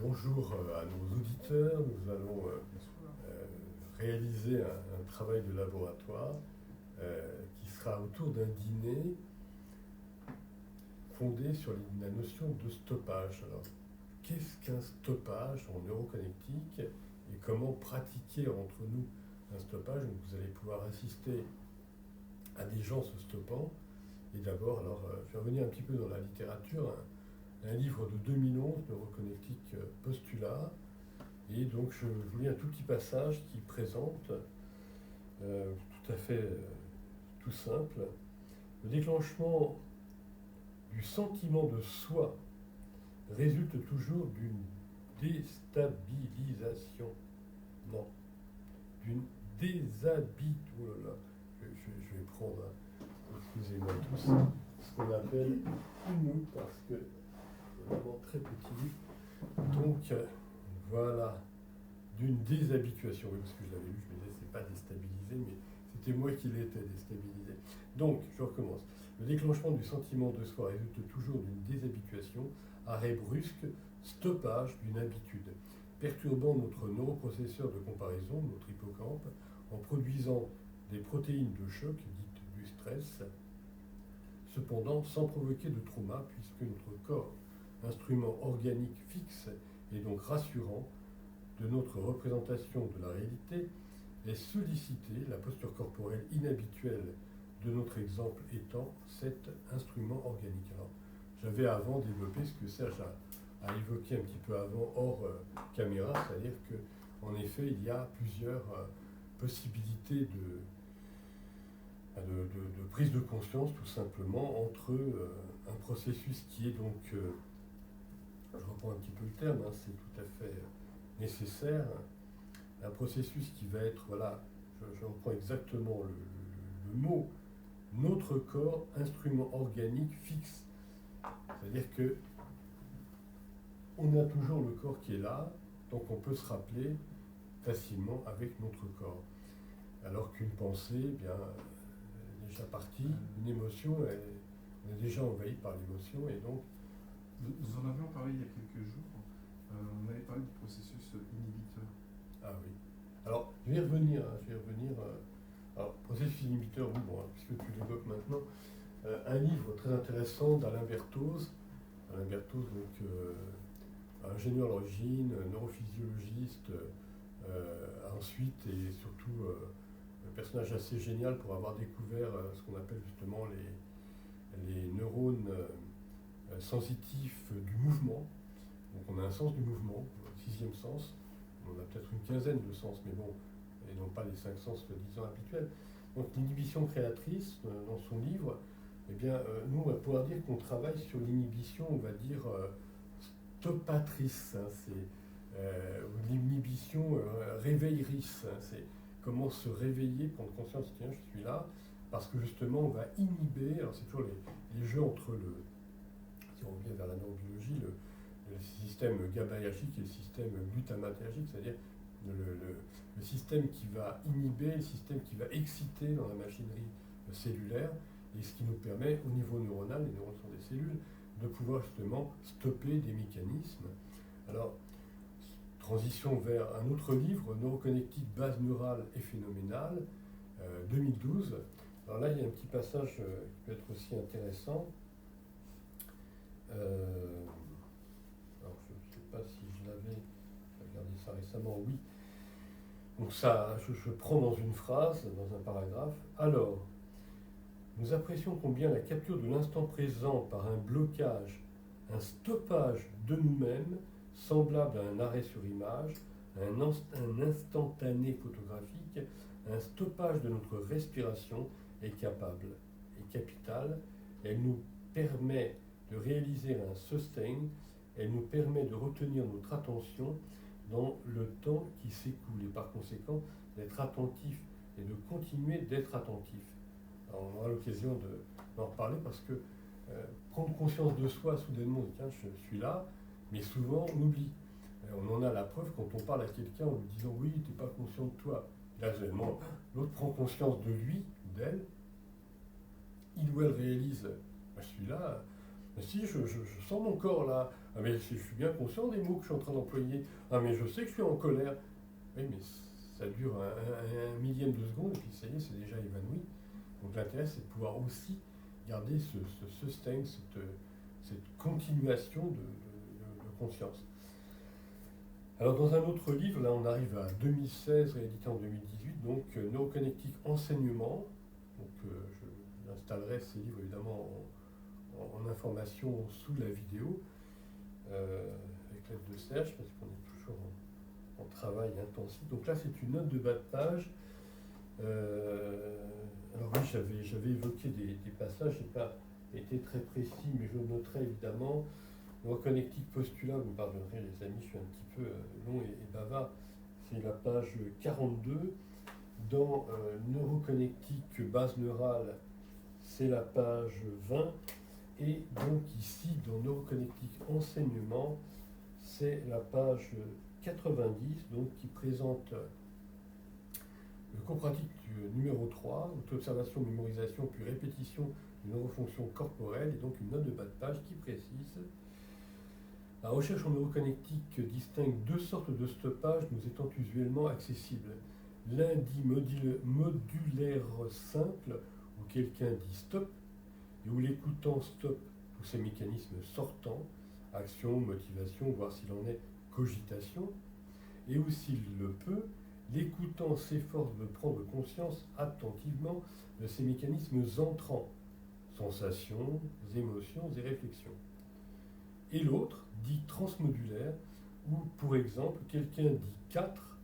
Bonjour à nos auditeurs. Nous allons réaliser un travail de laboratoire qui sera autour d'un dîner fondé sur la notion de stoppage. Alors, qu'est-ce qu'un stoppage en neuroconnectique et comment pratiquer entre nous un stoppage? Donc, vous allez pouvoir assister à des gens se stoppant. Et d'abord, alors, je vais revenir un petit peu dans la littérature. Un livre de 2011, Neuroconnectique Postulat. Et donc, je vous lis un tout petit passage qui présente, tout à fait tout simple, le déclenchement du sentiment de soi résulte toujours d'une déstabilisation. Non, d'une déshabituation. Oh là là, je vais prendre, excusez-moi tous, ce qu'on appelle une parce que vraiment très petit. Donc, voilà, d'une déshabituation. Oui, parce que je l'avais lu, je me disais, c'est pas déstabilisé, mais c'était moi qui l'étais déstabilisé. Donc, je recommence. Le déclenchement du sentiment de soi résulte toujours d'une déshabituation, arrêt brusque, stoppage d'une habitude, perturbant notre neuroprocesseur de comparaison, notre hippocampe, en produisant des protéines de choc, dites du stress, cependant sans provoquer de trauma, puisque notre corps, instrument organique fixe et donc rassurant de notre représentation de la réalité, est sollicité, la posture corporelle inhabituelle de notre exemple étant cet instrument organique. Alors, j'avais avant développé ce que Serge a évoqué un petit peu avant hors caméra, c'est-à-dire qu'en effet, il y a plusieurs possibilités de prise de conscience, tout simplement, entre un processus qui est donc, je reprends un petit peu le terme, hein, c'est tout à fait nécessaire, un processus qui va être, voilà, je reprends exactement le mot, notre corps, instrument organique fixe. C'est-à-dire que on a toujours le corps qui est là, donc on peut se rappeler facilement avec notre corps. Alors qu'une pensée, eh bien, est déjà partie, une émotion, on est déjà envahi par l'émotion, et donc... Nous en avions parlé il y a quelques jours, on avait parlé du processus inhibiteur. Ah oui. Alors, je vais y revenir. Alors, processus inhibiteur, oui, bon, puisque tu l'évoques maintenant, un livre très intéressant d'Alain Berthoz. Alain Berthoz, donc, ingénieur à l'origine, neurophysiologiste, ensuite, et surtout, un personnage assez génial pour avoir découvert ce qu'on appelle justement les neurones sensitifs du mouvement. Donc, on a un sens du mouvement, le 6e sens. On a peut-être une quinzaine de sens, mais bon, et non pas les 5 sens, disons, habituels. Donc l'inhibition créatrice, dans son livre, eh bien, nous, on va pouvoir dire qu'on travaille sur l'inhibition, on va dire, stoppatrice, hein, c'est l'inhibition réveillerice, hein, c'est comment se réveiller, prendre conscience, tiens, je suis là, parce que justement, on va inhiber, alors c'est toujours les jeux entre si on revient vers la neurobiologie, le système GABAergique et le système glutamatergique, c'est-à-dire le système qui va inhiber, le système qui va exciter dans la machinerie cellulaire, et ce qui nous permet, au niveau neuronal, les neurones sont des cellules, de pouvoir justement stopper des mécanismes. Alors, transition vers un autre livre, Neuroconnectique, base neurale et phénoménale, 2012. Alors là, il y a un petit passage qui peut être aussi intéressant. Alors, je ne sais pas si je l'avais regardé ça récemment, oui. Donc ça, je prends dans une phrase, dans un paragraphe. Alors, nous apprécions combien la capture de l'instant présent par un blocage, un stoppage de nous-mêmes, semblable à un arrêt sur image, un instantané photographique, un stoppage de notre respiration est capitale. Elle nous permet de réaliser un sustain, elle nous permet de retenir notre attention dans le temps qui s'écoule et par conséquent d'être attentif et de continuer d'être attentif. Alors, on aura l'occasion d'en reparler parce que prendre conscience de soi soudainement, tiens, je suis là, mais souvent on oublie. On en a la preuve quand on parle à quelqu'un en lui disant oui, tu n'es pas conscient de toi. Là, l'autre prend conscience de lui, d'elle, il ou elle réalise, je suis là. Si, je sens mon corps là, Ah mais je suis bien conscient des mots que je suis en train d'employer. Ah mais je sais que je suis en colère. Oui mais ça dure un millième de seconde et puis ça y est, c'est déjà évanoui. Donc l'intérêt c'est de pouvoir aussi garder ce sustain, cette continuation de conscience. Alors dans un autre livre, là on arrive à 2016, réédité en 2018, donc Neuroconnectique enseignement. Donc j'installerai ces livres évidemment en information sous la vidéo, avec l'aide de Serge, parce qu'on est toujours en travail intensif. Donc là c'est une note de bas de page. Alors oui, j'avais évoqué des passages, je n'ai pas été très précis, mais je noterai évidemment. Neuroconnectique postulat, vous me pardonnerez les amis, je suis un petit peu long et bavard, c'est la page 42. Dans Neuroconnectique base neurale, c'est la page 20. Et donc ici, dans Neuroconnectique enseignement, c'est la page 90, donc qui présente le cours pratique numéro 3, auto-observation, mémorisation, puis répétition de neurofonctions corporelles, et donc une note de bas de page qui précise: la recherche en neuroconnectique distingue deux sortes de stoppage nous étant usuellement accessibles. L'un dit modulaire simple, où quelqu'un dit stop, et où l'écoutant stoppe tous ces mécanismes sortants, action, motivation, voire s'il en est cogitation, et où s'il le peut, l'écoutant s'efforce de prendre conscience attentivement de ces mécanismes entrants, sensations, émotions et réflexions. Et l'autre, dit transmodulaire, où, pour exemple, quelqu'un dit 4,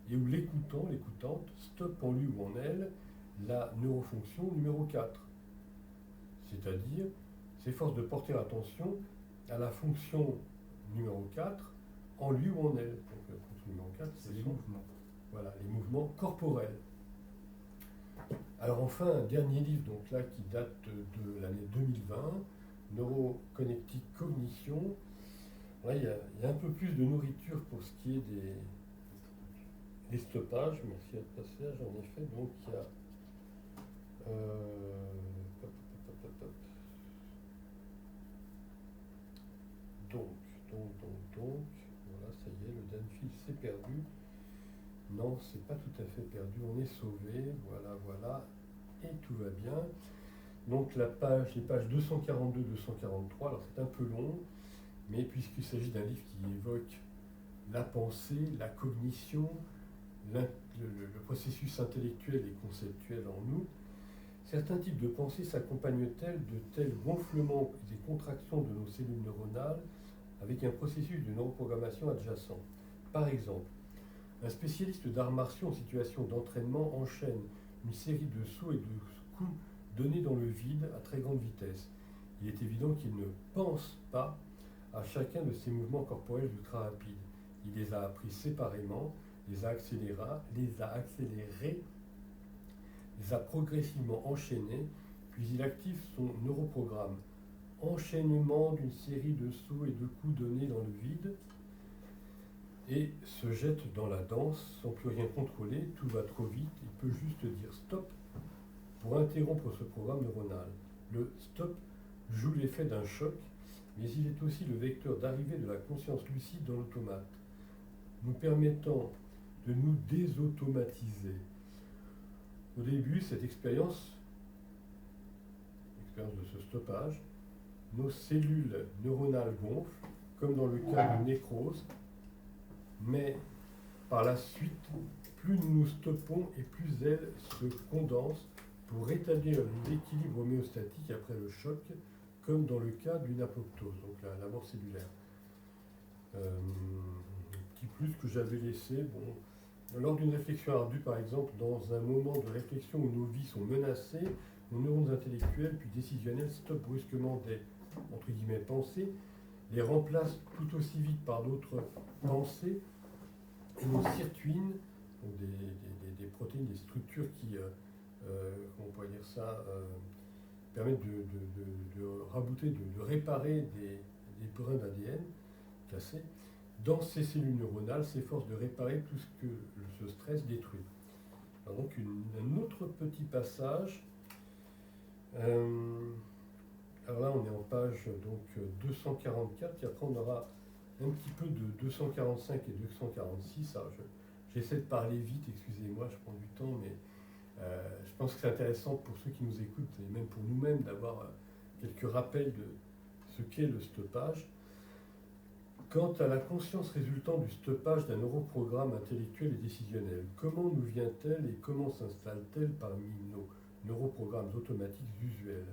et où l'écoutant, l'écoutante, stoppe en lui ou en elle la neurofonction numéro 4. C'est-à-dire, s'efforce de porter attention à la fonction numéro 4 en lui ou en elle. Donc la fonction numéro 4, c'est les mouvements. Voilà, les mouvements corporels. Alors enfin, un dernier livre donc là, qui date de l'année 2020, Neuroconnectique Cognition. Là, il y a un peu plus de nourriture pour ce qui est des stoppages. Merci à ce passage, en effet. Donc, il y a... Donc, voilà, ça y est, le Danfil s'est perdu. Non, c'est pas tout à fait perdu, on est sauvé, voilà, et tout va bien. Donc les pages 242-243, alors c'est un peu long, mais puisqu'il s'agit d'un livre qui évoque la pensée, la cognition, le processus intellectuel et conceptuel en nous, certains types de pensée s'accompagnent-elles de tels gonflements et des contractions de nos cellules neuronales avec un processus de neuroprogrammation adjacent. Par exemple, un spécialiste d'arts martiaux en situation d'entraînement enchaîne une série de sauts et de coups donnés dans le vide à très grande vitesse. Il est évident qu'il ne pense pas à chacun de ces mouvements corporels ultra rapides. Il les a appris séparément, les a accélérés, les a progressivement enchaînés, puis il active son neuroprogramme. Enchaînement d'une série de sauts et de coups donnés dans le vide, et se jette dans la danse sans plus rien contrôler, tout va trop vite, il peut juste dire stop pour interrompre ce programme neuronal. Le stop joue l'effet d'un choc, mais il est aussi le vecteur d'arrivée de la conscience lucide dans l'automate, nous permettant de nous désautomatiser. Au début, cette expérience de ce stoppage, nos cellules neuronales gonflent, comme dans le cas de nécrose, mais par la suite, plus nous nous stoppons et plus elles se condensent pour rétablir l'équilibre homéostatique après le choc, comme dans le cas d'une apoptose, donc la mort cellulaire. Petit plus que j'avais laissé, lors d'une réflexion ardue, par exemple, dans un moment de réflexion où nos vies sont menacées, nos neurones intellectuels puis décisionnels stoppent brusquement des, entre guillemets, pensées, les remplacent tout aussi vite par d'autres pensées, et nos sirtuines, donc des protéines, des structures qui, comment on pourrait dire ça, permettent de rabooter, de réparer des brins d'ADN cassés, dans ces cellules neuronales, s'efforcent de réparer tout ce que ce stress détruit. Alors donc un autre petit passage Alors là, on est en page donc 244, et après on aura un petit peu de 245 et 246. Alors j'essaie de parler vite, excusez-moi, je prends du temps, mais je pense que c'est intéressant pour ceux qui nous écoutent, et même pour nous-mêmes, d'avoir quelques rappels de ce qu'est le stoppage. Quant à la conscience résultant du stoppage d'un neuroprogramme intellectuel et décisionnel, comment nous vient-elle et comment s'installe-t-elle parmi nos neuroprogrammes automatiques usuels?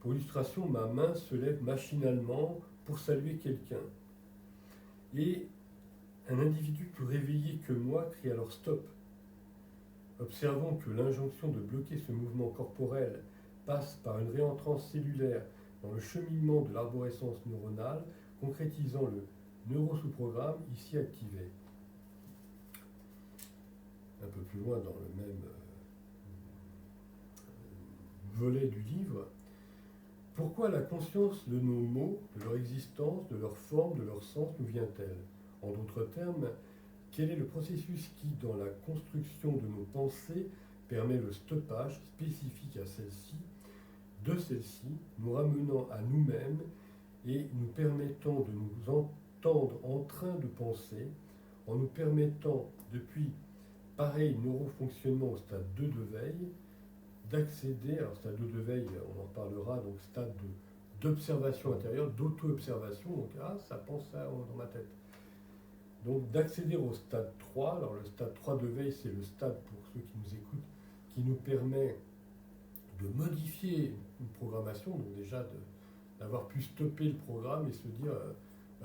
Pour illustration, ma main se lève machinalement pour saluer quelqu'un. Et un individu plus réveillé que moi crie alors stop. Observons que l'injonction de bloquer ce mouvement corporel passe par une réentrance cellulaire dans le cheminement de l'arborescence neuronale, concrétisant le neurosous-programme ici activé. Un peu plus loin dans le même volet du livre, pourquoi la conscience de nos mots, de leur existence, de leur forme, de leur sens nous vient-elle? En d'autres termes, quel est le processus qui, dans la construction de nos pensées, permet le stoppage spécifique à celle-ci, de celle-ci, nous ramenant à nous-mêmes et nous permettant de nous entendre en train de penser, en nous permettant, depuis pareil neurofonctionnement au stade 2 de veille, d'accéder, alors stade 2 de veille, on en reparlera, donc stade d'observation intérieure, d'auto-observation, donc ça pense ça dans ma tête. Donc d'accéder au stade 3, alors le stade 3 de veille, c'est le stade, pour ceux qui nous écoutent, qui nous permet de modifier une programmation, donc déjà d'avoir pu stopper le programme et se dire,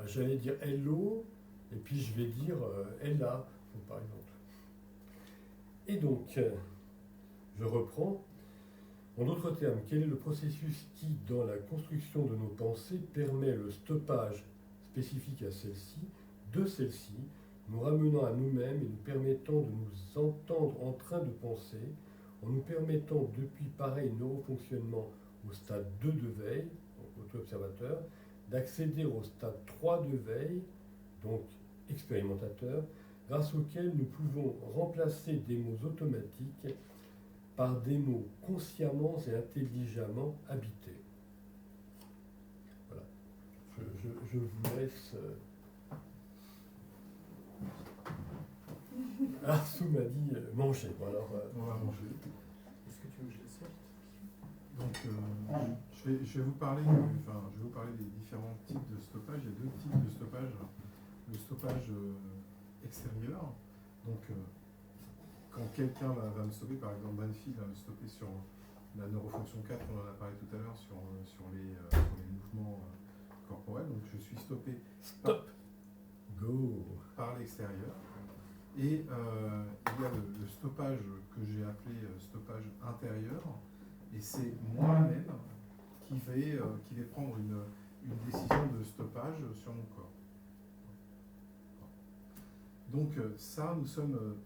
j'allais dire hello, et puis je vais dire Ella, par exemple. Et donc, je reprends. En d'autres termes, quel est le processus qui, dans la construction de nos pensées, permet le stoppage spécifique à celle-ci, de celle-ci, nous ramenant à nous-mêmes et nous permettant de nous entendre en train de penser, en nous permettant, depuis pareil neurofonctionnement au stade 2 de veille, donc auto-observateur, d'accéder au stade 3 de veille, donc expérimentateur, grâce auquel nous pouvons remplacer des mots automatiques par des mots consciemment et intelligemment habités. Voilà. Je vous laisse. Arsou m'a dit manger. Bon, alors, on va manger. Est-ce que tu veux que je les sorte? Donc, je vais vous parler des différents types de stoppage. Il y a deux types de stoppage. Le stoppage extérieur. Donc, quand quelqu'un va me stopper, par exemple Banfield va me stopper sur la neurofonction 4, on en a parlé tout à l'heure, sur les mouvements corporels. Donc, je suis stoppé par l'extérieur. Et il y a le stoppage que j'ai appelé stoppage intérieur, et c'est moi-même qui vais prendre une décision de stoppage sur mon corps. Donc ça, nous sommes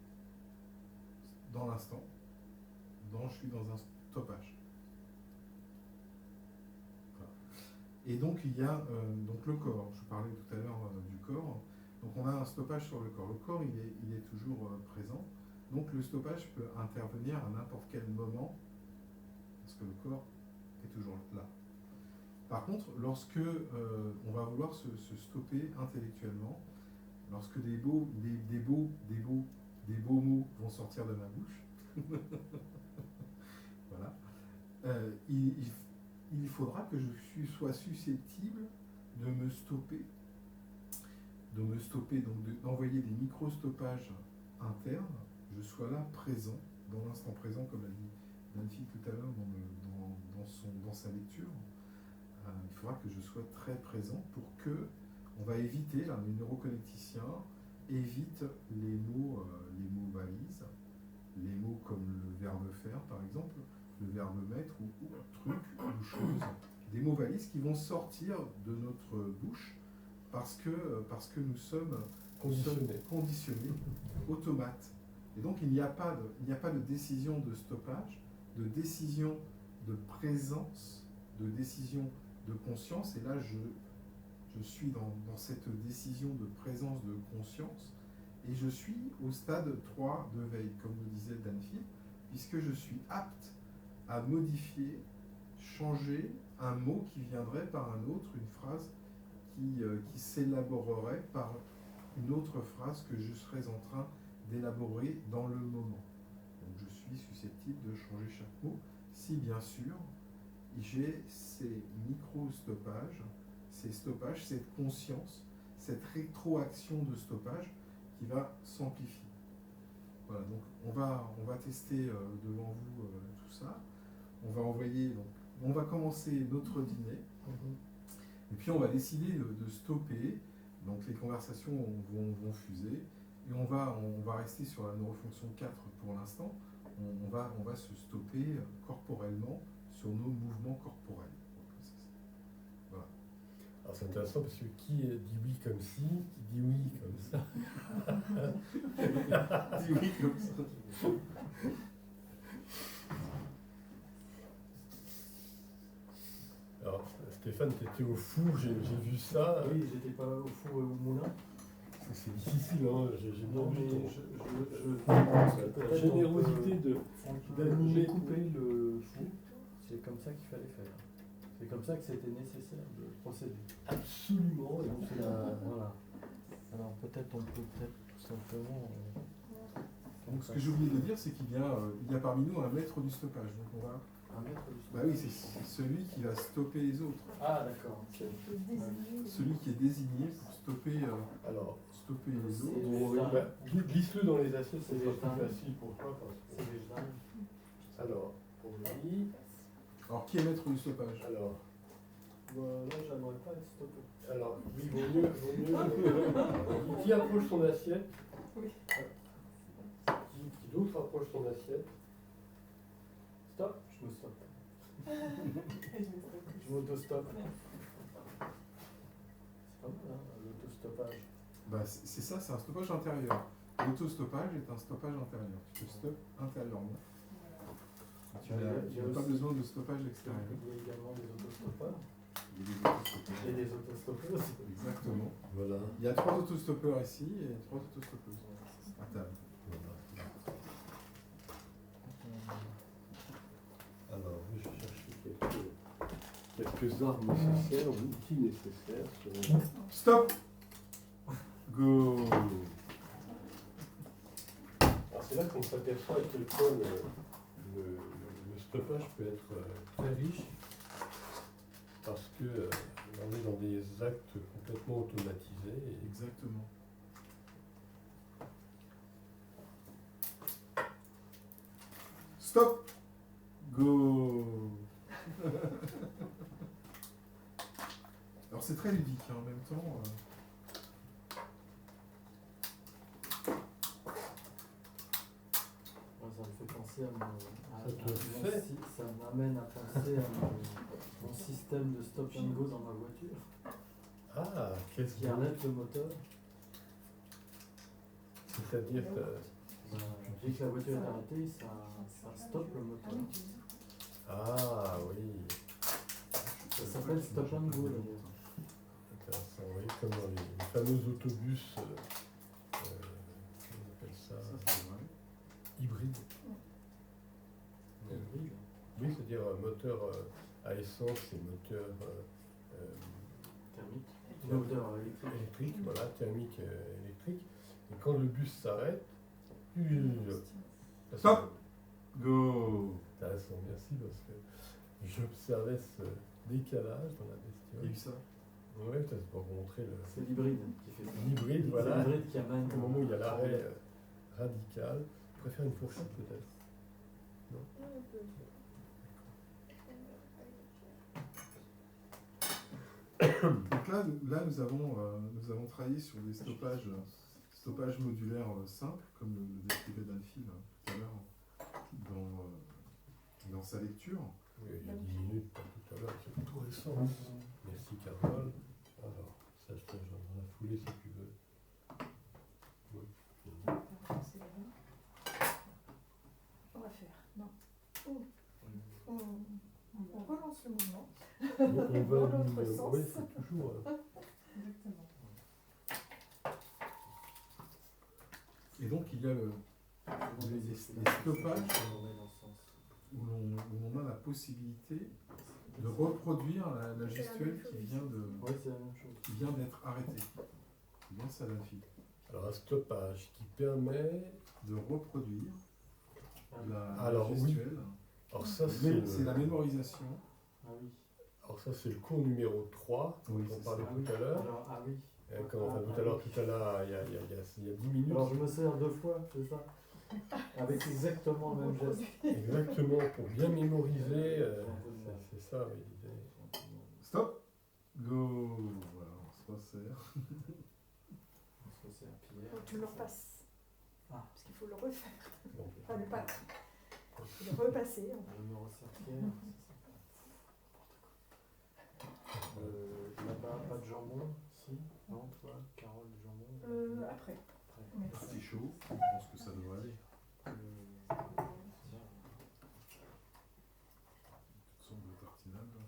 dans l'instant, je suis dans un stoppage. Voilà. Et donc il y a donc le corps, je parlais tout à l'heure du corps. Donc on a un stoppage sur le corps. Le corps, il est toujours présent. Donc le stoppage peut intervenir à n'importe quel moment, parce que le corps est toujours là. Par contre, lorsque on va vouloir se stopper intellectuellement, lorsque des beaux mots vont sortir de ma bouche, voilà, il faudra que je sois susceptible de me stopper, donc d'envoyer des micro-stoppages internes, je sois là présent, dans l'instant présent, comme l'a dit Nancy tout à l'heure dans sa lecture. Il faudra que je sois très présent pour que on va éviter, là, les neuroconnecticiens évitent les mots valises, les mots comme le verbe faire par exemple, le verbe mettre ou truc ou chose, des mots valises qui vont sortir de notre bouche parce que nous sommes conditionnés, automates. Et donc il n'y a pas de décision de stoppage, de décision de présence, de décision de conscience. Et là, je suis dans cette décision de présence de conscience, et je suis au stade 3 de veille, comme le disait Banfield, puisque je suis apte à modifier, changer, un mot qui viendrait par un autre, une phrase qui s'élaborerait par une autre phrase que je serais en train d'élaborer dans le moment. Donc je suis susceptible de changer chaque mot si bien sûr j'ai ces micro-stoppages, ces stoppages, cette conscience, cette rétroaction de stoppage qui va s'amplifier. Voilà, donc on va tester devant vous tout ça. On va envoyer, donc, on va commencer notre dîner. Et puis on va décider de stopper. Donc les conversations vont fuser. Et on va rester sur la neurofonction 4 pour l'instant. On va se stopper corporellement sur nos mouvements corporels. Voilà. Alors c'est intéressant parce que qui dit oui comme ci, qui dit oui comme ça. Dis oui comme ça. Alors Stéphane, tu étais au four, j'ai vu ça. Oui, j'étais pas au four et au moulin. C'est difficile, hein. J'ai Non, bien mais vu peut-être ta générosité j'ai d'animer. coupé le four. C'est comme ça qu'il fallait faire. C'est comme ça que c'était nécessaire de procéder. Absolument. Et Donc, voilà. Alors peut-être on peut tout simplement. Donc ce que j'ai oublié de dire, c'est qu'il y a parmi nous un maître du stoppage. Donc on va. Un mètre du Bah oui, c'est celui qui va stopper les autres. Ah d'accord. Celui qui est désigné pour stopper, alors, stopper les autres. C'est- bon, oui, bah, glisse-le dans les assiettes, c'est C'est pas végétal. plus facile pour toi. C'est Parce que... végétal. Alors, pour lui, Alors qui est maître du stoppage? alors, Là, j'aimerais pas être stoppé. alors, oui, vaut mieux. Qui approche son assiette? Qui d'autre approche son assiette? Stop, je me stoppe. Je m'auto-stoppe. C'est pas mal, hein, l'autostoppage. Bah, c'est ça, c'est un stoppage intérieur. L'autostoppage est un stoppage intérieur. Tu te stoppes intérieurement. Tu n'as pas besoin de stoppage extérieur. Il y a également des autostoppeurs Il y a des autostoppeurs. et des autostoppeuses. Exactement. Voilà. Il y a 3 autostoppeurs ici et 3 autostoppeuses à table. Alors, je vais chercher quelques armes nécessaires, outils nécessaires. Selon... Stop. Go. Alors, c'est là qu'on s'aperçoit à quel point le stoppage peut être très riche, parce que on est dans des actes complètement automatisés. Et... Exactement. Stop. Go. Alors c'est très ludique hein, en même temps. Moi, ça me fait penser Ça m'amène à penser à mon système de stop and go dans ma voiture, Ah, qu'est-ce qui arrête le moteur. C'est-à-dire que... Dès que la voiture est arrêtée, ça stoppe le moteur. Ah oui, Ça s'appelle stop and go d'ailleurs. intéressant, oui, comme dans les fameux autobus, comment on appelle ça, Ça c'est vrai. hybrides. Hybride. Oui, c'est-à-dire moteur à essence et moteur Thermique. Moteur électrique. électrique, voilà, thermique électrique. Et quand le bus s'arrête, ça, Stop. Go. c'est intéressant, merci, parce que j'observais ce décalage dans la Il y a eu bestiole. ça. Oui, peut-être pour vous montrer C'est l'hybride qui fait ça. l'hybride, voilà. C'est l'hybride qui amène. Au moment où il y a l'arrêt radical, je préfère une fourchette peut-être. Donc là nous avons travaillé sur des stoppages modulaires simples, comme le décrivait Danfield tout à l'heure dans sa lecture. Oui, il y a 10 minutes, pas tout à l'heure, c'est tout récent. Merci Carole. Alors, ça je te rejoins dans la foulée si tu veux. Oui. On va faire. Non. On relance le mouvement. On va Dans l'autre sens. oui, c'est toujours. Exactement. Et donc il y a les stoppages où l'on a la possibilité de reproduire la C'est la gestuelle même chose qui vient de, Ouais, c'est la même chose. qui vient d'être arrêtée. C'est bien ça, la fille. Alors un stoppage qui permet. De reproduire la Alors, oui. gestuelle. Alors ça C'est la mémorisation. Ah oui. Alors ça c'est le cours numéro 3 dont Oui, on c'est parlait ça. tout à l'heure. Alors, ah oui. Tout à l'heure, il y a 10 minutes. Alors je me sers 2 fois, c'est ça. Avec exactement le même geste. Exactement, pour bien mémoriser, c'est ça oui, l'idée. Stop. Go. Voilà, on se resserre. On se sert Pierre. Donc tu me le repasses. Ah. Parce qu'il faut le refaire. Bon. Enfin, le pas. Il faut le repasser. Je me resserre Pierre. Là-bas, pas de jambon, si? Non, toi, Carole, du jambon? Après. Après. Merci. C'est chaud. Je pense que ça devrait aller. Toutes sortes de tartinables.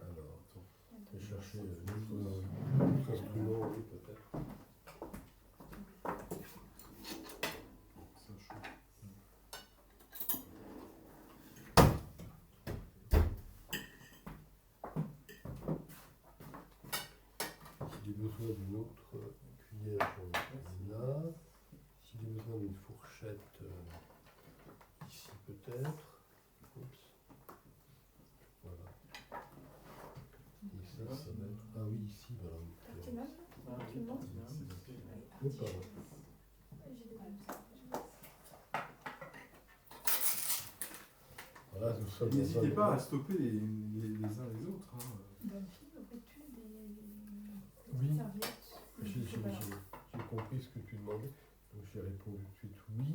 Alors, attends, je vais chercher d'autres instruments, oui, peut-être. Ça chaud. S'il a besoin d'une autre cuillère, j'en ai là. S'il a besoin d'une fourchette, ici peut-être. Oups. Voilà. Et ça va être. Ah oui, ici, voilà. Tartinade, Ah oui, tu me montres Oui, pardon. J'ai des comme ça. Voilà, nous sommes N'hésitez dans un pas à moment- stopper les uns les autres. Hein. Bonne fille, aurais-tu des Oui. serviettes? J'ai compris ce que tu demandais, donc j'ai répondu tout de suite oui.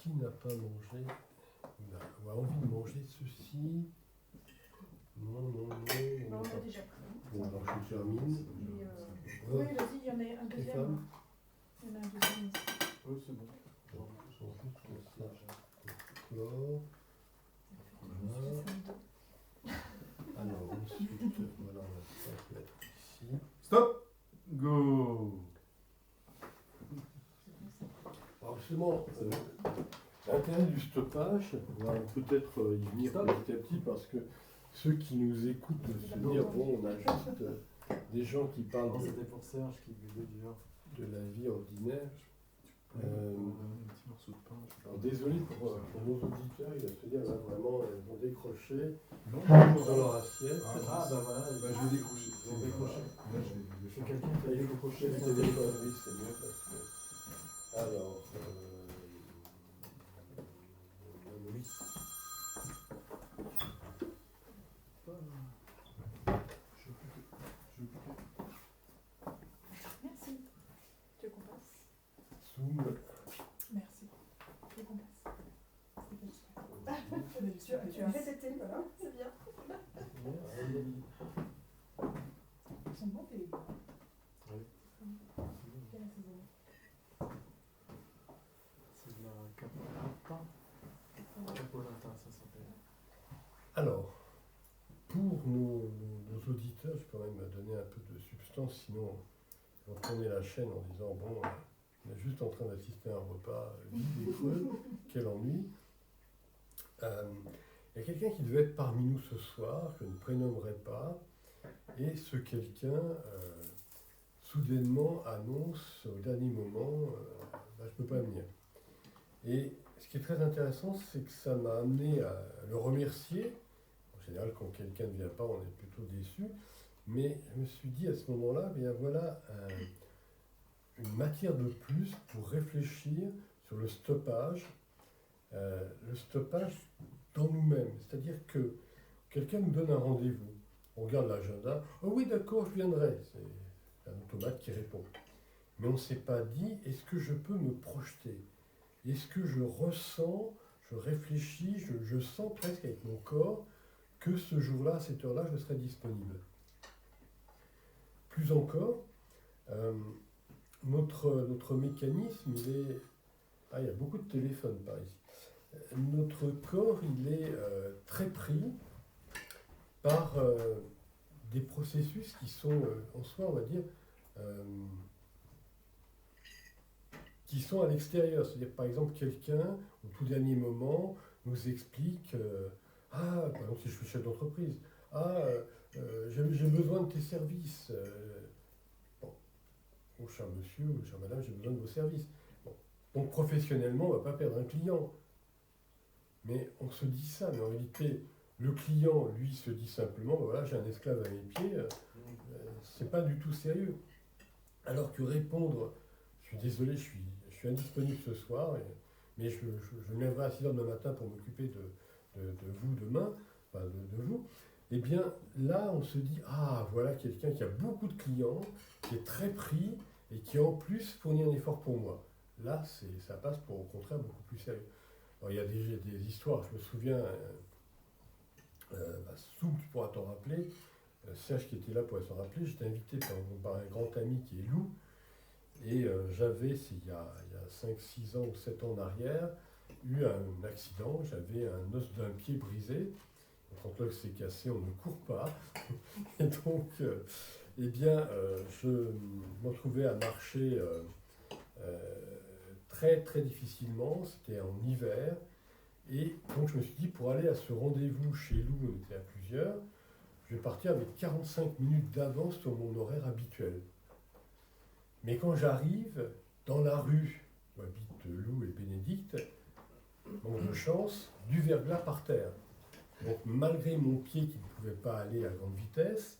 Qui n'a pas mangé ou a envie de manger ceci? Non, non, non. On a déjà pris. Bon, alors je termine. Mais, Ouais. oui, vas-y, il y en a un deuxième. Stéphane? Il y en a un deuxième ici. Oui, c'est bon. Bon, j'en juste que ça. Chlore. Voilà. Alors ensuite, voilà, on va se mettre ici. Stop. Go. Alors justement, l'intérêt du stoppage, on va peut-être y venir petit à petit parce que ceux qui nous écoutent se dire, bon, on a juste des gens qui parlent Non, c'était pour Serge qui buvait du vin. de la vie ordinaire. Un petit morceau de pain. Alors désolé pour nos auditeurs, il va se dire, là vraiment, ils vont décrocher Non, dans leur assiette. Ah, bah voilà, Bah, je vais décrocher. Ils ont décroché. Là, je vais C'est faire. quelqu'un qui a décroché Le son téléphone, téléphone. oui, c'est mieux parce que. Alors. Oui. Merci. Tu veux qu'on passe? Zoom. Merci. Tu veux qu'on passe? Tu as répété, voilà. C'est bien. Ils sont bons tes légumes. Oui. Quelle assaisonnement? C'est de la capolita. Capolita, ça s'appelle. Alors, pour nos auditeurs, je vais quand même donner un peu de substance, sinon ils vont tourner la chaîne en disant bon, on est juste en train d'assister à un repas vide et creux, quel ennui. Il y a quelqu'un qui devait être parmi nous ce soir, que je ne prénommerai pas, et ce quelqu'un soudainement annonce au dernier moment bah, je ne peux pas venir. Et ce qui est très intéressant, c'est que ça m'a amené à le remercier. En général, quand quelqu'un ne vient pas, on est plutôt déçu. Mais je me suis dit à ce moment-là, bien voilà une matière de plus pour réfléchir sur le stoppage dans nous-mêmes. C'est-à-dire que quelqu'un nous donne un rendez-vous, on regarde l'agenda, oh oui d'accord, je viendrai, c'est un automate qui répond. Mais on ne s'est pas dit, est-ce que je peux me projeter? Est-ce que je ressens, je réfléchis, je sens presque avec mon corps que ce jour-là, à cette heure-là, je serai disponible. Plus encore, notre mécanisme, il est... Ah, il y a beaucoup de téléphones par ici. Notre corps, il est très pris par des processus qui sont, en soi, on va dire, qui sont à l'extérieur. C'est-à-dire, par exemple, quelqu'un, au tout dernier moment, nous explique Ah, par exemple, si je suis chef d'entreprise, ah, j'ai besoin de tes services. Bon, oh, cher monsieur ou chère madame, j'ai besoin de vos services. Bon. Donc professionnellement, on ne va pas perdre un client. Mais on se dit ça, mais en réalité, le client, lui, se dit simplement, ben voilà, j'ai un esclave à mes pieds, c'est pas du tout sérieux. Alors que répondre, je suis désolé, je suis indisponible ce soir, mais je me lèverai à 6 heures demain matin pour m'occuper de vous demain, enfin de vous, eh bien là, on se dit, ah, voilà quelqu'un qui a beaucoup de clients, qui est très pris, et qui en plus fournit un effort pour moi. Là, ça passe pour au contraire beaucoup plus sérieux. Alors, il y a des histoires, je me souviens, Soum, tu pourras t'en rappeler, Serge qui était là pourrait s'en rappeler, j'étais invité par un grand ami qui est Lou, et j'avais, il y a 5, 6 ans ou 7 ans en arrière, eu un accident, j'avais un os d'un pied brisé. Quand l'os s'est cassé, on ne court pas. Et donc, eh bien, je me retrouvais à marcher très très difficilement, c'était en hiver. Et donc je me suis dit, pour aller à ce rendez-vous chez Lou, on était à plusieurs, je vais partir avec 45 minutes d'avance sur mon horaire habituel. Mais quand j'arrive dans la rue où habitent Lou et Bénédicte, manque de chance, du verglas par terre. Donc malgré mon pied qui ne pouvait pas aller à grande vitesse,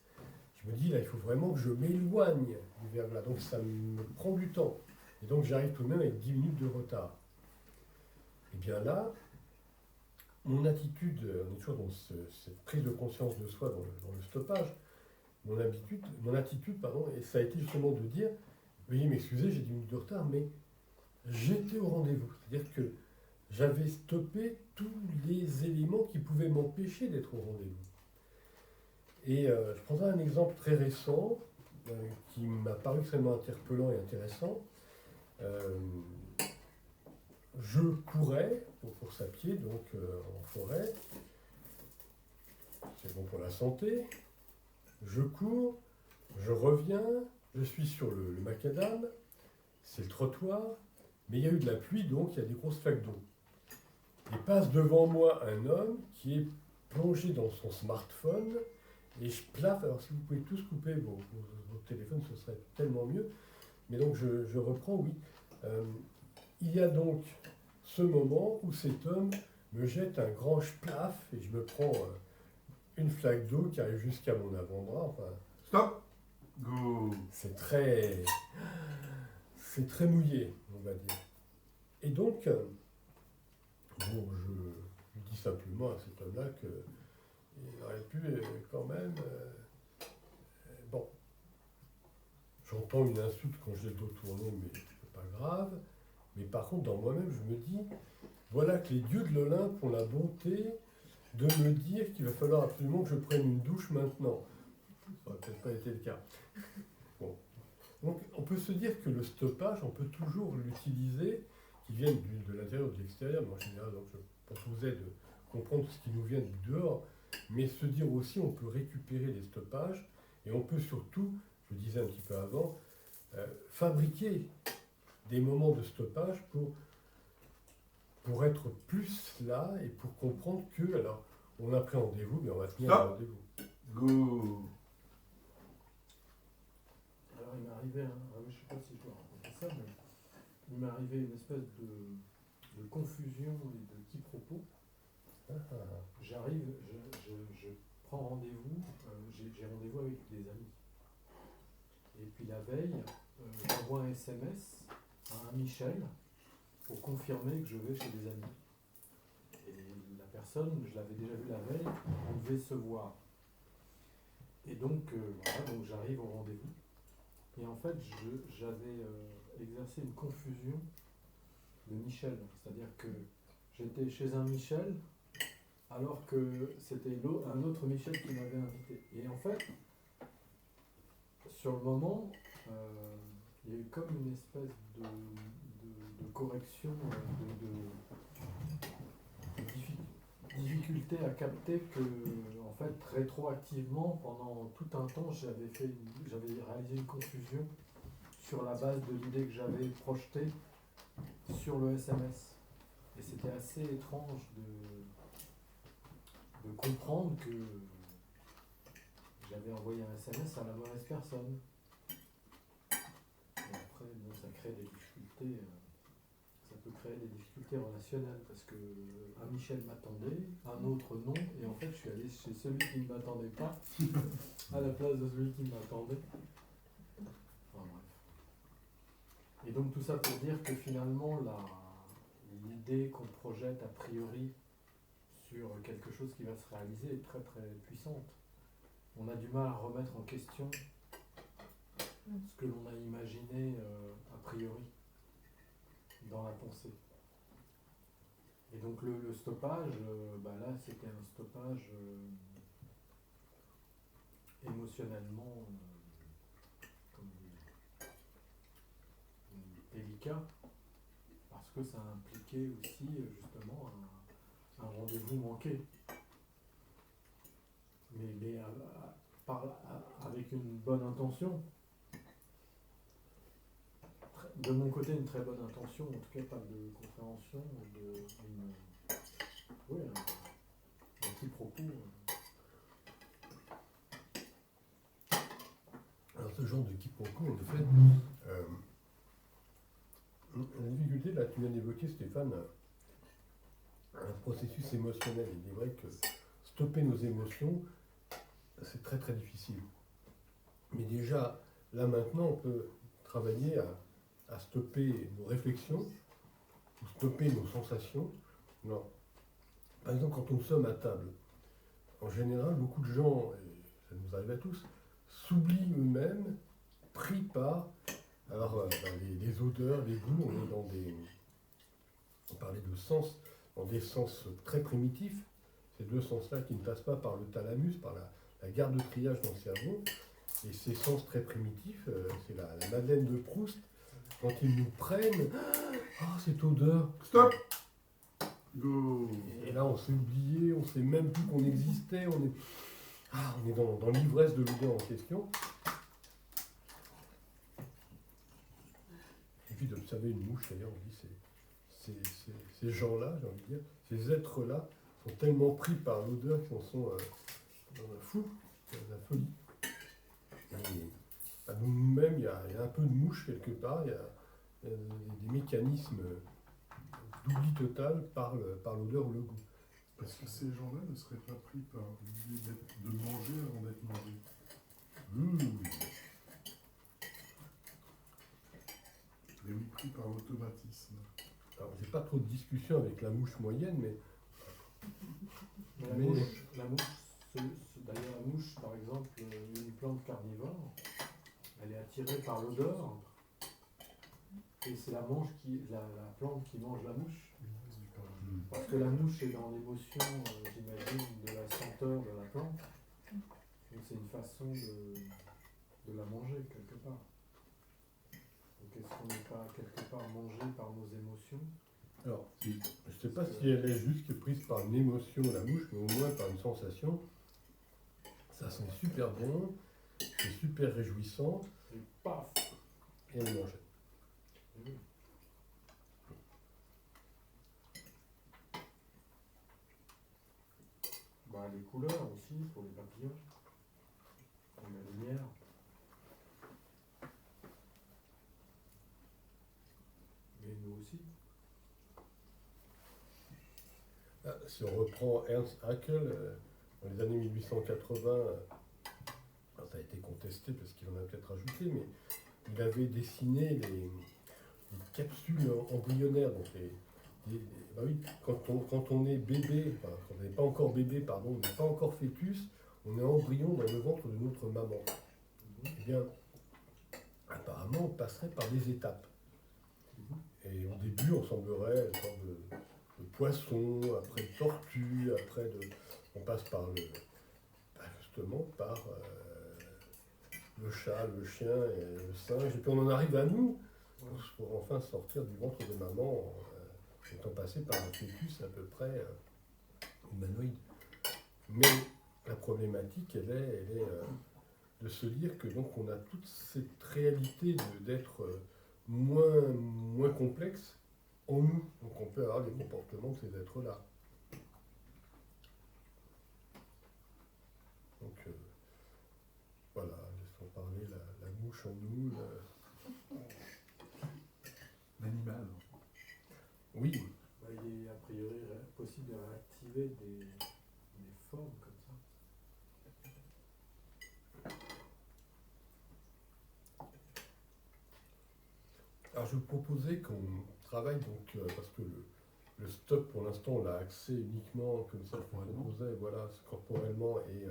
je me dis là il faut vraiment que je m'éloigne du verglas. Donc ça me prend du temps. Et donc j'arrive tout de même avec 10 minutes de retard. Et bien là, mon attitude, on est toujours dans cette prise de conscience de soi dans le stoppage, mon attitude, et ça a été justement de dire, veuillez m'excuser, j'ai 10 minutes de retard, mais j'étais au rendez-vous. C'est-à-dire que j'avais stoppé tous les éléments qui pouvaient m'empêcher d'être au rendez-vous. Et je prendrai un exemple très récent, qui m'a paru extrêmement interpellant et intéressant. Je courais pour course à pied, donc en forêt. C'est bon pour la santé. Je cours, je reviens, je suis sur le macadam, c'est le trottoir, mais il y a eu de la pluie, donc il y a des grosses flaques d'eau. Et passe devant moi un homme qui est plongé dans son smartphone, et je plaffe. Alors si vous pouvez tous couper vos téléphones, ce serait tellement mieux. Mais donc je reprends, oui. Il y a donc ce moment où cet homme me jette un grand plaf et je me prends une flaque d'eau qui arrive jusqu'à mon avant-bras. Enfin, Stop. Go. c'est très mouillé, on va dire. Et donc, bon, je dis simplement à cet homme-là qu'il aurait pu quand même... bon, j'entends une insulte quand j'ai le dos tourné, mais c'est pas grave. Mais par contre, dans moi-même, je me dis, voilà que les dieux de l'Olympe ont la bonté de me dire qu'il va falloir absolument que je prenne une douche maintenant. Ça n'aurait peut-être pas été le cas. Bon. Donc, on peut se dire que le stoppage, on peut toujours l'utiliser, qu'il vienne de l'intérieur ou de l'extérieur, mais en général, donc, je proposais de comprendre ce qui nous vient du dehors, mais se dire aussi, on peut récupérer les stoppages, et on peut surtout, je le disais un petit peu avant, fabriquer des moments de stoppage pour être plus là et pour comprendre que, alors, on a pris rendez-vous, mais on va tenir un rendez-vous. Go. Alors il m'est arrivé, je ne sais pas si je dois raconter ça, mais il m'est arrivé une espèce de confusion et de quiproquo. J'arrive, je prends rendez-vous, j'ai rendez-vous avec des amis. Et puis la veille, j'envoie un SMS à un Michel pour confirmer que je vais chez des amis. Et la personne, je l'avais déjà vue la veille, on devait se voir. Et donc, voilà, donc j'arrive au rendez-vous. Et en fait, j'avais exercé une confusion de Michel. C'est-à-dire que j'étais chez un Michel, alors que c'était un autre Michel qui m'avait invité. Et en fait, sur le moment, il y a eu comme une espèce de correction, de difficulté à capter que, en fait, rétroactivement, pendant tout un temps, j'avais réalisé une confusion sur la base de l'idée que j'avais projetée sur le SMS. Et c'était assez étrange de comprendre que j'avais envoyé un SMS à la mauvaise personne. Et après, bon, ça crée des difficultés, ça peut créer des difficultés relationnelles parce que un Michel m'attendait, un autre non, et en fait je suis allé chez celui qui ne m'attendait pas à la place de celui qui m'attendait. Enfin, bref. Et donc tout ça pour dire que finalement l'idée qu'on projette a priori sur quelque chose qui va se réaliser est très très puissante. On a du mal à remettre en question ce que l'on a imaginé a priori dans la pensée. Et donc le stoppage, là c'était un stoppage émotionnellement délicat, parce que ça impliquait aussi justement un rendez-vous manqué. Mais avec une bonne intention. De mon côté, une très bonne intention, en tout cas pas de compréhension, un quiproquo. Alors ce genre de quiproquo, en fait, la difficulté, là, tu viens d'évoquer, Stéphane, un processus émotionnel. Il est vrai que stopper nos émotions, c'est très très difficile. Mais déjà, là maintenant, on peut travailler à stopper nos réflexions, stopper nos sensations. Non. Par exemple, quand nous sommes à table, en général, beaucoup de gens, et ça nous arrive à tous, s'oublient eux-mêmes, pris par les odeurs, les goûts. On est dans on parlait de sens, dans des sens très primitifs, ces deux sens-là qui ne passent pas par le thalamus, par la gare de triage dans le cerveau. Et ces sens très primitifs, c'est la Madeleine de Proust, quand ils nous prennent, cette odeur, Stop. Go. Et là on s'est oublié, on ne sait même plus qu'on existait, on est dans l'ivresse de l'odeur en question. Et puis d'observer une mouche, d'ailleurs, on dit ces gens-là, j'ai envie de dire, ces êtres-là, sont tellement pris par l'odeur qu'ils en sont fous, la folie. Et, nous-mêmes, il y a un peu de mouche quelque part, il y a des mécanismes d'oubli total par l'odeur ou le goût. Parce que ces gens-là ne seraient pas pris par l'idée de manger avant d'être mangés. Mais oui, pris par l'automatisme. Alors, j'ai pas trop de discussion avec la mouche moyenne, mais La mouche, d'ailleurs la mouche, par exemple, une plante carnivore, elle est attirée par l'odeur, et c'est la plante qui mange la mouche. Parce que la mouche est dans l'émotion, j'imagine, de la senteur de la plante. Donc c'est une façon de la manger quelque part. Donc est-ce qu'on n'est pas quelque part mangé par nos émotions? alors, je ne sais pas si elle est juste prise par une émotion, la mouche, mais au moins par une sensation. Ça sent super bon, c'est super réjouissant, Et paf! et elle mange. Oui. Les couleurs aussi, pour les papillons, et la lumière. Mais nous aussi. Si on reprend Ernst Haeckel, dans les années 1880, ça a été contesté parce qu'il en a peut-être ajouté, mais il avait dessiné les capsules embryonnaires. Donc oui, quand on est bébé, enfin, quand on n'est pas encore bébé, pardon, on n'est pas encore fœtus, on est embryon dans le ventre de notre maman. Eh bien, apparemment, on passerait par des étapes. Et au début, on semblerait une sorte de poisson, après de tortue, on passe par justement par le chat, le chien et le singe, et puis on en arrive à nous, pour enfin sortir du ventre de maman, étant passé par un fœtus à peu près humanoïde. Mais la problématique, elle est de se dire que donc on a toute cette réalité d'être moins complexe en nous. Donc on peut avoir des comportements de ces êtres-là. Alors je vous proposais qu'on travaille donc, parce que le stop pour l'instant on l'a axé uniquement comme ça, je vous Corporellement. proposais, voilà, corporellement et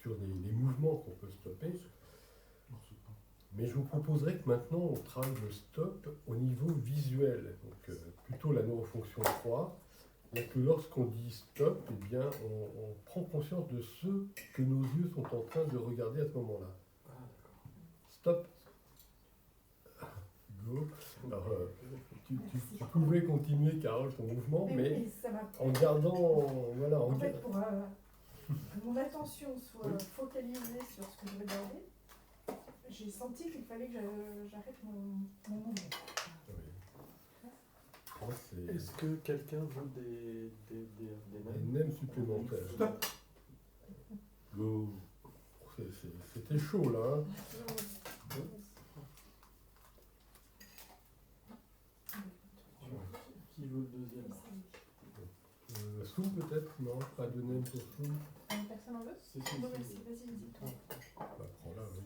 sur les mouvements qu'on peut stopper. Non, c'est pas. Mais je vous proposerais que maintenant on travaille le stop au niveau visuel, donc plutôt la neurofonction 3. C'est-à-dire que lorsqu'on dit stop, eh bien on prend conscience de ce que nos yeux sont en train de regarder à ce moment-là. Ah, d'accord. Stop. Go. Alors, tu pouvais continuer, Carole, ton mouvement, mais oui, ça m'a. en gardant, voilà, En fait, pour que mon attention soit focalisée sur ce que je regardais, j'ai senti qu'il fallait que j'arrête mon mouvement. Oui. Là, c'est Est-ce que quelqu'un veut des des naines nems supplémentaires. Stop. Go. C'était chaud, là. Hein. Qui veut le deuxième? Sou, peut-être? Non, pas de nems pour Sou. Personne en veut? Si, Non, merci, vas-y, vas-y. Bah, prends-la, oui.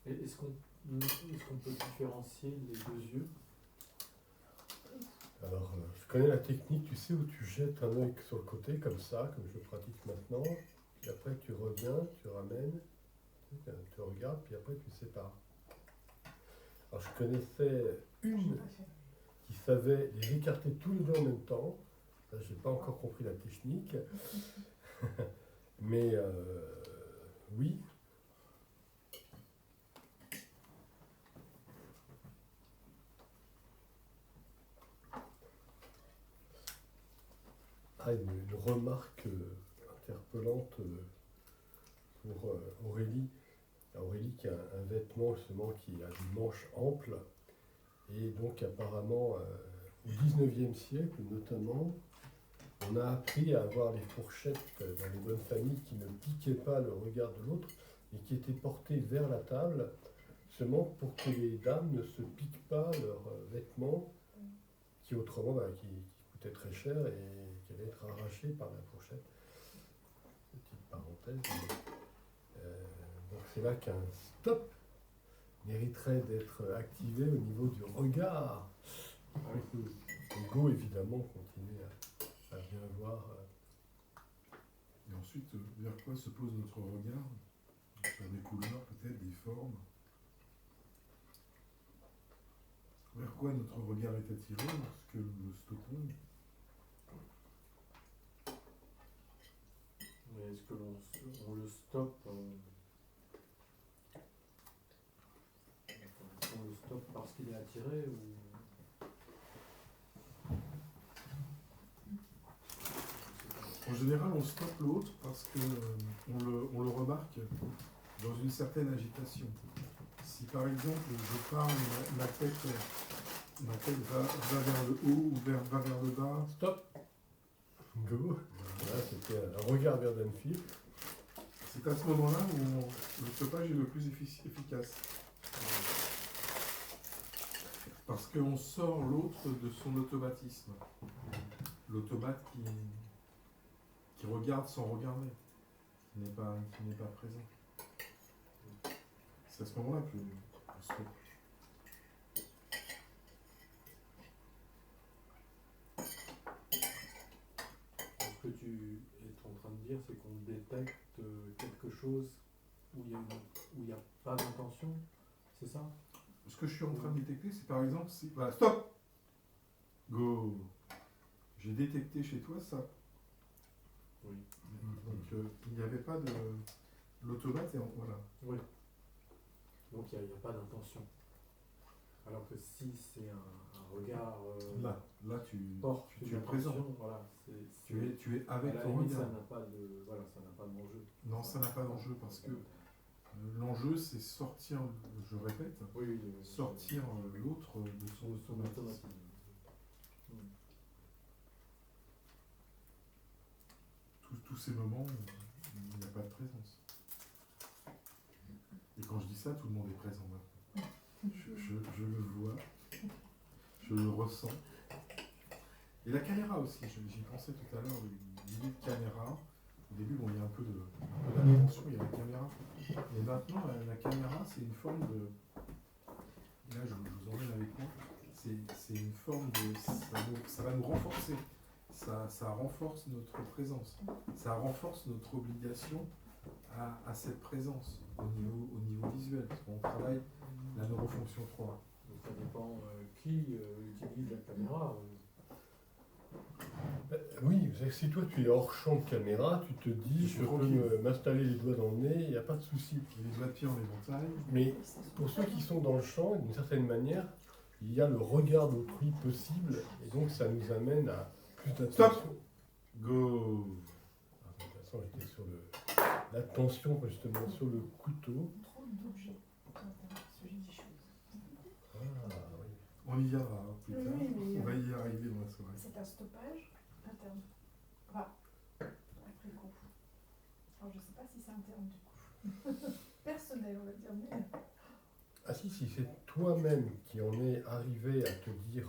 Et est-ce qu'on peut différencier les deux yeux? Alors, je connais la technique, tu sais, où tu jettes un œil sur le côté, comme ça, comme je le pratique maintenant. Puis après, tu reviens, tu ramènes, tu regardes, puis après, tu sépares. Alors, je connaissais une qui savait les écarter tous les deux en même temps. Ça, j'ai pas encore compris la technique. Mais oui. Ah, une remarque interpellante pour Aurélie. Aurélie qui a un vêtement justement qui a des manches amples. Et donc apparemment, au 19e siècle notamment, on a appris à avoir les fourchettes dans les bonnes familles qui ne piquaient pas le regard de l'autre et qui étaient portées vers la table, seulement pour que les dames ne se piquent pas leurs vêtements qui autrement qui coûtaient très cher et qui allaient être arrachés par la fourchette. Petite parenthèse. Donc c'est là qu'un stop mériterait d'être activé au niveau du regard. Et Go, évidemment, continue à bien voir. Et ensuite, vers quoi se pose notre regard? Sur des couleurs, peut-être, des formes. Vers quoi notre regard est attiré lorsque nous le stoppons? Mais est-ce que on le stoppe on le stoppe parce qu'il est attiré ou... En général, on stoppe l'autre parce que on le remarque dans une certaine agitation. Si par exemple je parle, ma tête va vers le haut ou va vers le bas. Stop. Go. Voilà, c'était un regard vers Danfield. C'est à ce moment-là où le stoppage est le plus efficace. Parce qu'on sort l'autre de son automatisme. L'automate qui regarde sans regarder, qui n'est pas présent. C'est à ce moment-là que on stoppe. Ce que tu es en train de dire, c'est qu'on détecte quelque chose où il n'y a pas d'intention, c'est ça? Ce que je suis en train de détecter, c'est par exemple, voilà, stop. Go. J'ai détecté chez toi ça. Oui. Donc il n'y avait pas de l'automate et voilà. Oui. Donc il n'y a pas d'intention. Alors que si c'est un regard Là tu porte es une présent. intention, voilà, Tu es à avec la ton limite, regard. ça n'a pas de voilà, ça n'a pas d'enjeu. Non, ça n'a pas d'enjeu parce que l'enjeu c'est sortir, je répète, Oui, sortir l'autre de son automatisme. automatisme. Tous ces moments, il n'y a pas de présence. Et quand je dis ça, tout le monde est présent là. Je le vois, je le ressens. Et la caméra aussi, j'y pensais tout à l'heure, l'idée de caméra, Au début, bon, il y a un peu d'attention, il y a la caméra. Et maintenant, la caméra, c'est une forme de... Et là, je vous emmène avec moi. C'est une forme de... Ça va nous renforcer. Ça renforce notre présence. Ça renforce notre obligation à cette présence au niveau visuel. Parce qu'on travaille la neurofonction 3. Donc ça dépend qui utilise la caméra. Oui, c'est-à-dire que si toi tu es hors champ de caméra, tu te dis Je je peux tranquille. m'installer les doigts dans le nez, il n'y a pas de souci. Les doigts de pied en éventail. Mais pour ceux qui sont dans le champ, d'une certaine manière, il y a le regard d'autrui possible, et donc ça nous amène à plus d'attention. Go. Ah, de toute façon, j'étais sur l'attention justement sur le couteau. Trop d'objets. Ce jeu des choses. Ah oui. On y viendra hein, plus tard. Oui, mais, On va y arriver dans la soirée. C'est un stoppage interne. Enfin, après coup. Alors je sais pas si c'est interne du coup. Personnel, on va dire. Mais... Ah si, c'est toi-même qui en es arrivé à te dire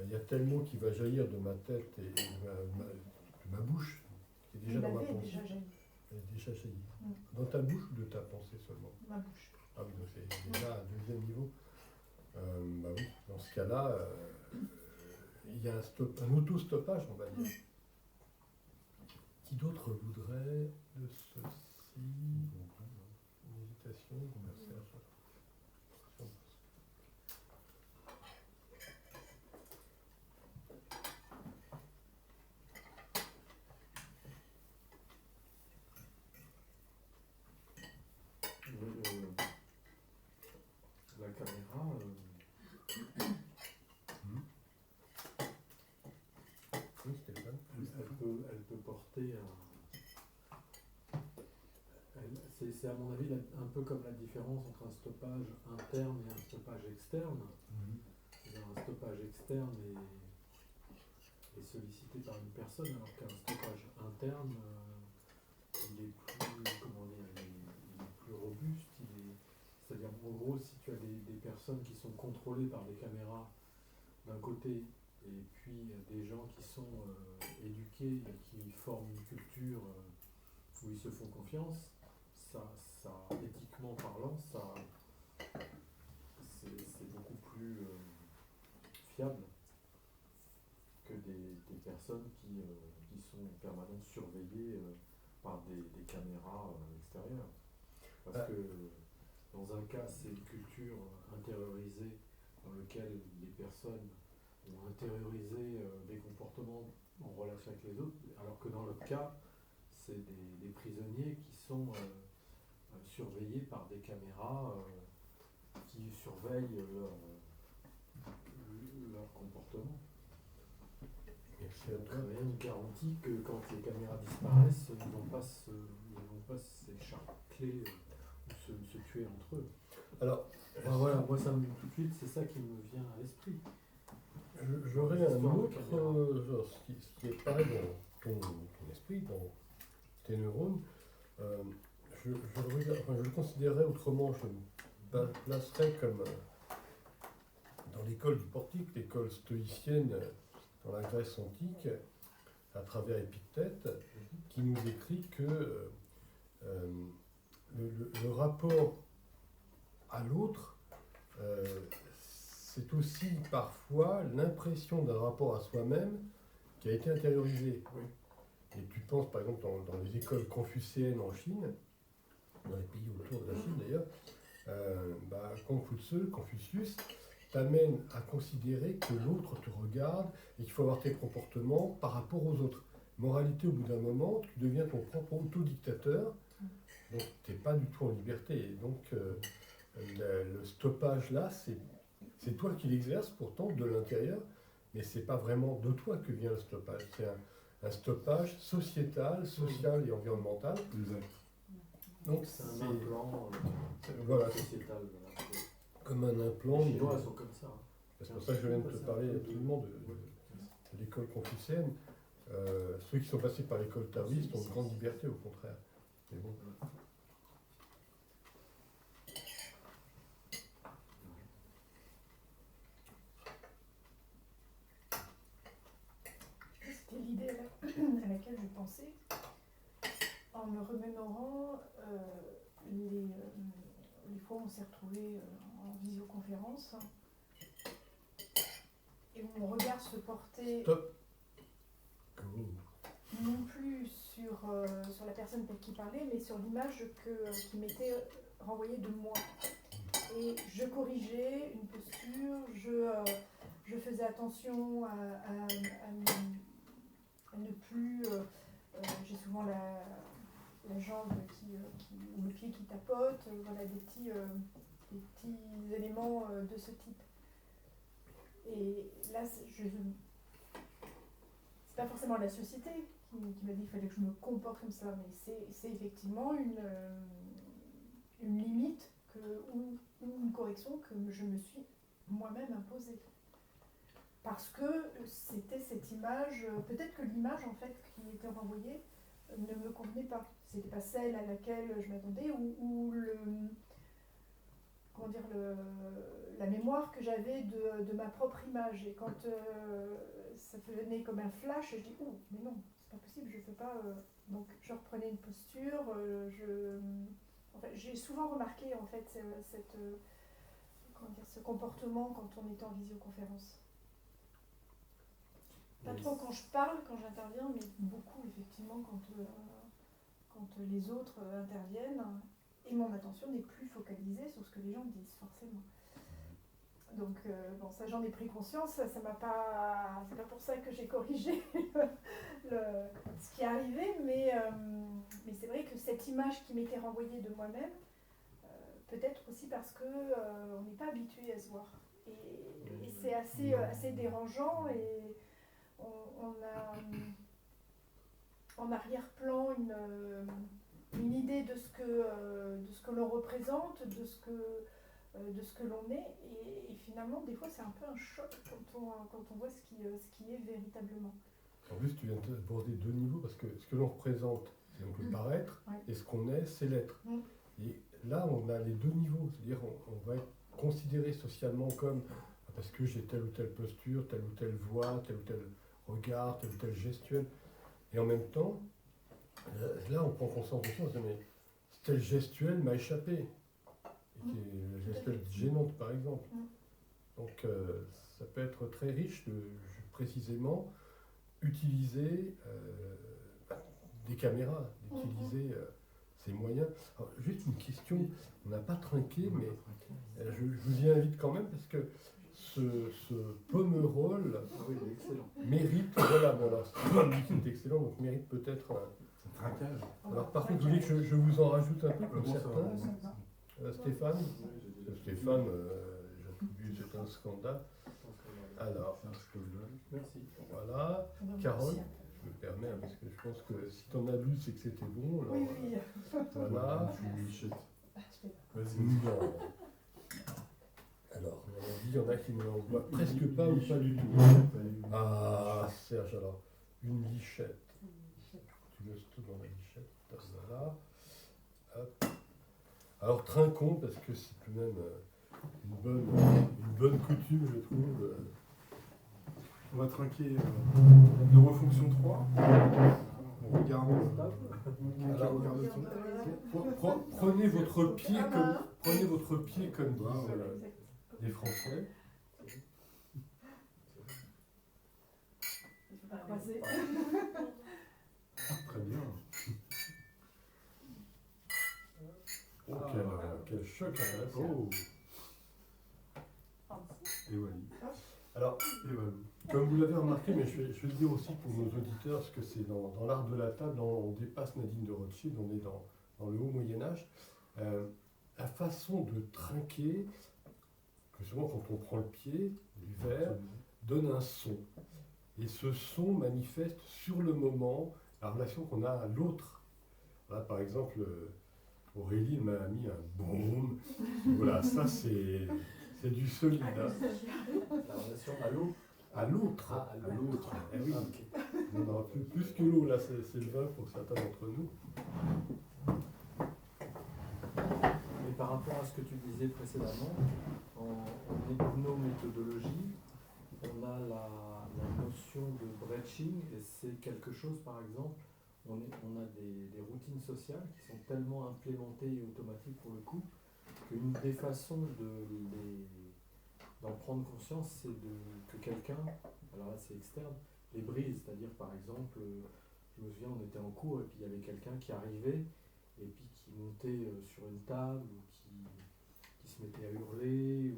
il y a tel mot qui va jaillir de ma tête et de ma bouche, qui est déjà dans ma pensée. Déjà jailli. Elle est déjà jailli. Mm. Dans ta bouche ou de ta pensée seulement? Ma bouche. Ah oui, donc c'est déjà un deuxième niveau. Bah oui, dans ce cas-là, il y a un auto-stoppage, on va dire. Qui d'autre voudrait de ceci? Méditation, merci à toi. La caméra, Oui, Stéphane. elle peut porter c'est à mon avis un peu comme la différence entre un stoppage interne et un stoppage externe. Un stoppage externe est sollicité par une personne, alors qu'un stoppage interne, il est plus, comment dire, il est plus robuste. C'est-à-dire, en gros, si tu as des personnes qui sont contrôlées par des caméras d'un côté, et puis des gens qui sont éduqués et qui forment une culture où ils se font confiance, ça éthiquement parlant, c'est beaucoup plus fiable que des personnes qui sont en permanence surveillées par des caméras extérieures. Parce que dans un cas, c'est une culture intériorisée dans laquelle les personnes ont intériorisé des comportements en relation avec les autres, alors que dans l'autre cas, c'est des prisonniers qui sont surveillés par des caméras qui surveillent leur comportement. Merci à toi. Rien ne garantit que quand les caméras disparaissent, ils ne vont pas s'écharcler ou se tuer entre eux. Alors, Voilà, moi ça me tout de suite, c'est ça qui me vient à l'esprit. j'aurais un autre, ce qui est pareil dans ton esprit, dans tes neurones. Je le considérerais autrement, je me placerais comme dans l'école du portique, l'école stoïcienne dans la Grèce antique, à travers Épictète, qui nous écrit que le rapport à l'autre, c'est aussi parfois l'impression d'un rapport à soi-même qui a été intériorisé. Oui. Et tu penses par exemple dans les écoles confucéennes en Chine, dans les pays autour de la Chine d'ailleurs, Confucius t'amène à considérer que l'autre te regarde et qu'il faut avoir tes comportements par rapport aux autres. Moralité, au bout d'un moment, tu deviens ton propre autodictateur, donc tu n'es pas du tout en liberté. Et donc le stoppage là, c'est toi qui l'exerces pourtant de l'intérieur, mais c'est pas vraiment de toi que vient le stoppage. C'est un stoppage sociétal, social et environnemental. Exact. Donc C'est un implant voilà, sociétal. comme un implant. Les Chinois sont comme ça. C'est pour ça que je viens de te parler absolument de l'école confucéenne. Ceux qui sont passés par l'école taoïste ont une grande liberté, au contraire. Mais bon. C'était l'idée à laquelle je pensais. en me remémorant les fois où on s'est retrouvés en visioconférence et où mon regard se portait Stop. Go. non plus sur la personne qui parlait, mais sur l'image qui m'était renvoyée de moi. Et je corrigeais une posture, je faisais attention à ne plus... j'ai souvent la jambe ou le pied qui tapote, voilà, des petits éléments de ce type. Et là, c'est pas forcément la société qui m'a dit qu'il fallait que je me comporte comme ça, mais c'est effectivement une limite ou une correction que je me suis moi-même imposée. Parce que c'était cette image, peut-être que l'image en fait qui était renvoyée ne me convenait pas. C'était pas celle à laquelle je m'attendais ou la mémoire que j'avais de ma propre image. Et quand ça venait comme un flash, je dis oh mais non, c'est pas possible, je peux pas. Donc je reprenais une posture. J'ai souvent remarqué en fait ce comportement quand on était en visioconférence. Pas trop quand je parle, quand j'interviens, mais beaucoup effectivement quand les autres interviennent et mon attention n'est plus focalisée sur ce que les gens disent forcément. Donc ça j'en ai pris conscience, ça m'a pas, c'est pas pour ça que j'ai corrigé ce qui est arrivé, mais c'est vrai que cette image qui m'était renvoyée de moi-même, peut-être aussi parce que on n'est pas habitué à se voir et c'est assez dérangeant et on a en arrière-plan une idée de ce que l'on représente, de ce que l'on est, et finalement des fois c'est un peu un choc quand on voit ce qui est véritablement. En plus, tu viens d'aborder deux niveaux, parce que ce que l'on représente, c'est donc le paraître, Ouais. et ce qu'on est, c'est l'être. Et là, on a les deux niveaux, c'est-à-dire on va être considéré socialement comme, parce que j'ai telle ou telle posture, telle ou telle voix, tel ou tel regard, telle ou telle gestuelle, et en même temps, là on prend conscience de choses, mais telle gestuelle m'a échappé, et qui est la gestuelle gênante par exemple. Donc ça peut être très riche de précisément utiliser des caméras, d'utiliser ces moyens. Alors, juste une question, on n'a pas trinqué, mais je vous y invite quand même parce que ce Pomerol mérite, voilà, bon alors c'est excellent, donc mérite peut-être un Traquage. Alors par contre, vous voulez que je vous en rajoute un peu comme certains Stéphane, j'attribue c'est un scandale. Alors, Merci. voilà, Carole, je me permets, parce que je pense que si tu en as lu, c'est que c'était bon. Alors, Oui. voilà. Vas-y. Non. Alors, on a dit, il y en a qui ne l'en voient presque pas ou pas du tout. Ah, Serge, alors, une lichette. Tu laisses tout dans la lichette. Voilà. Hop. Alors, trinquons, parce que c'est tout de même une bonne coutume, je trouve. On va trinquer de refonction 3. On regarde. Prenez votre pied comme disent les Français. Il faut pas croiser. Très bien. Quel choc intéressant. Oh. Et voilà. Alors, comme vous l'avez remarqué, mais je vais le dire aussi pour nos auditeurs, parce que c'est dans l'art de la table, on dépasse Nadine de Rothschild, on est dans le haut Moyen-Âge. La façon de trinquer, que souvent quand on prend le pied du verre, donne un son. Et ce son manifeste sur le moment la relation qu'on a à l'autre. Là, par exemple, Aurélie m'a mis un boum. Voilà, ça c'est du solide. Hein. La relation à l'eau. À l'autre. Ah, à l'autre. Eh oui. Ah, ok. Non, plus que l'eau, là, c'est le vin pour certains d'entre nous. Mais par rapport à ce que tu disais précédemment, en hypnométhodologie, on a la notion de breaching, et c'est quelque chose, par exemple, on a des routines sociales qui sont tellement implémentées et automatiques pour le coup, qu'une des façons d'en prendre conscience, c'est que quelqu'un, alors là c'est externe, les brise. C'est-à-dire par exemple, je me souviens, on était en cours et puis il y avait quelqu'un qui arrivait et puis qui montait sur une table ou qui se mettait à hurler.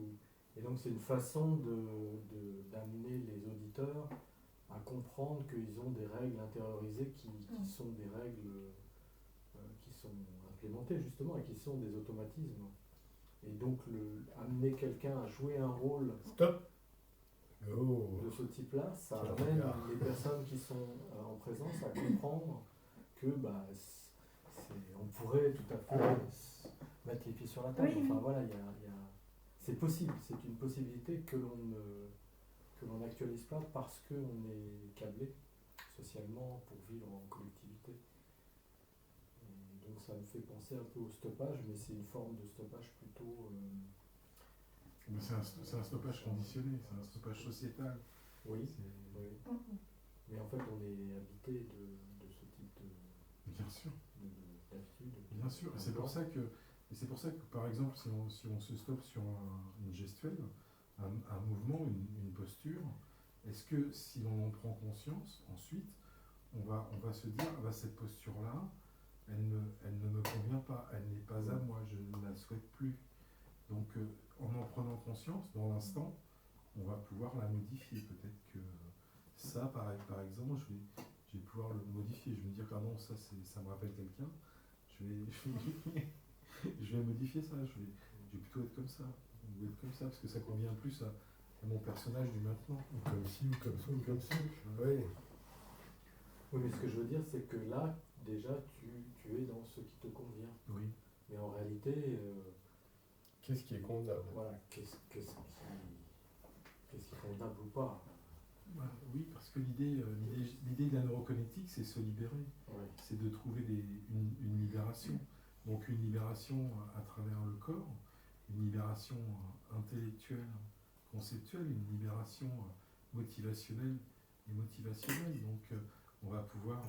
Et donc c'est une façon d'amener les auditeurs à comprendre qu'ils ont des règles intériorisées qui sont des règles qui sont implémentées justement et qui sont des automatismes. Et donc amener quelqu'un à jouer un rôle Stop. Oh. de ce type-là, ça Quel amène regard. les personnes qui sont en présence à comprendre que on pourrait tout à fait mettre les pieds sur la table. Oui, Enfin oui. voilà, c'est possible, c'est une possibilité que l'on n'actualise pas parce qu'on est câblé socialement pour vivre en collectivité. Et donc ça me fait penser un peu au stoppage, mais c'est une forme de stoppage plutôt... Mais c'est un stoppage conditionné, c'est un stoppage sociétal. oui, C'est- oui. Mais en fait on est habité de ce type Bien sûr. d'habitude. Bien sûr, et c'est pour ça que, par exemple, si on se stoppe sur une gestuelle, un mouvement, une posture, est-ce que si on en prend conscience, ensuite, on va se dire, ah bah, cette posture-là, elle ne me convient pas, elle n'est pas à moi, je ne la souhaite plus. Donc, en prenant conscience, dans l'instant, on va pouvoir la modifier. Peut-être que ça, par exemple, je vais pouvoir le modifier. Je vais me dire, ah non, ça me rappelle quelqu'un. Je vais modifier ça. Je vais plutôt être comme ça. Ou être comme ça, parce que ça convient plus à mon personnage du maintenant. Ou comme ci, ou comme ça, ou comme ça. Oui. Oui, mais ce que je veux dire, c'est que là, déjà, tu es dans ce qui te convient. Oui. Mais en réalité, Qu'est-ce qui est convenable? voilà, qu'est-ce qui est convenable ou pas? Bah, oui, parce que l'idée de la neuroconnectique, c'est se libérer. Ouais. C'est de trouver une libération. Donc une libération à travers le corps, une libération intellectuelle, conceptuelle, une libération motivationnelle et motivationnelle. Donc on va pouvoir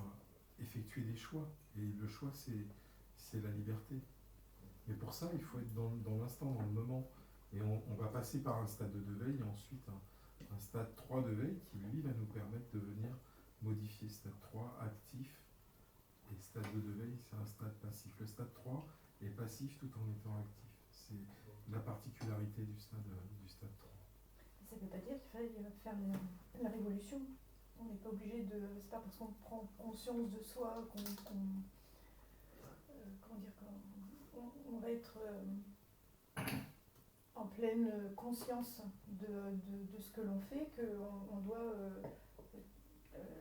effectuer des choix. Et le choix, c'est la liberté. Mais pour ça, il faut être dans l'instant, dans le moment. Et on va passer par un stade de veille et ensuite un stade 3 de veille qui, lui, va nous permettre de venir modifier. Stade 3, actif. Et stade 2 de veille, c'est un stade passif. Le stade 3 est passif tout en étant actif. C'est la particularité du stade 3. Ça ne veut pas dire qu'il faille faire la révolution. On n'est pas obligé de. C'est pas parce qu'on prend conscience de soi qu'on va être en pleine conscience de ce que l'on fait, qu'on doit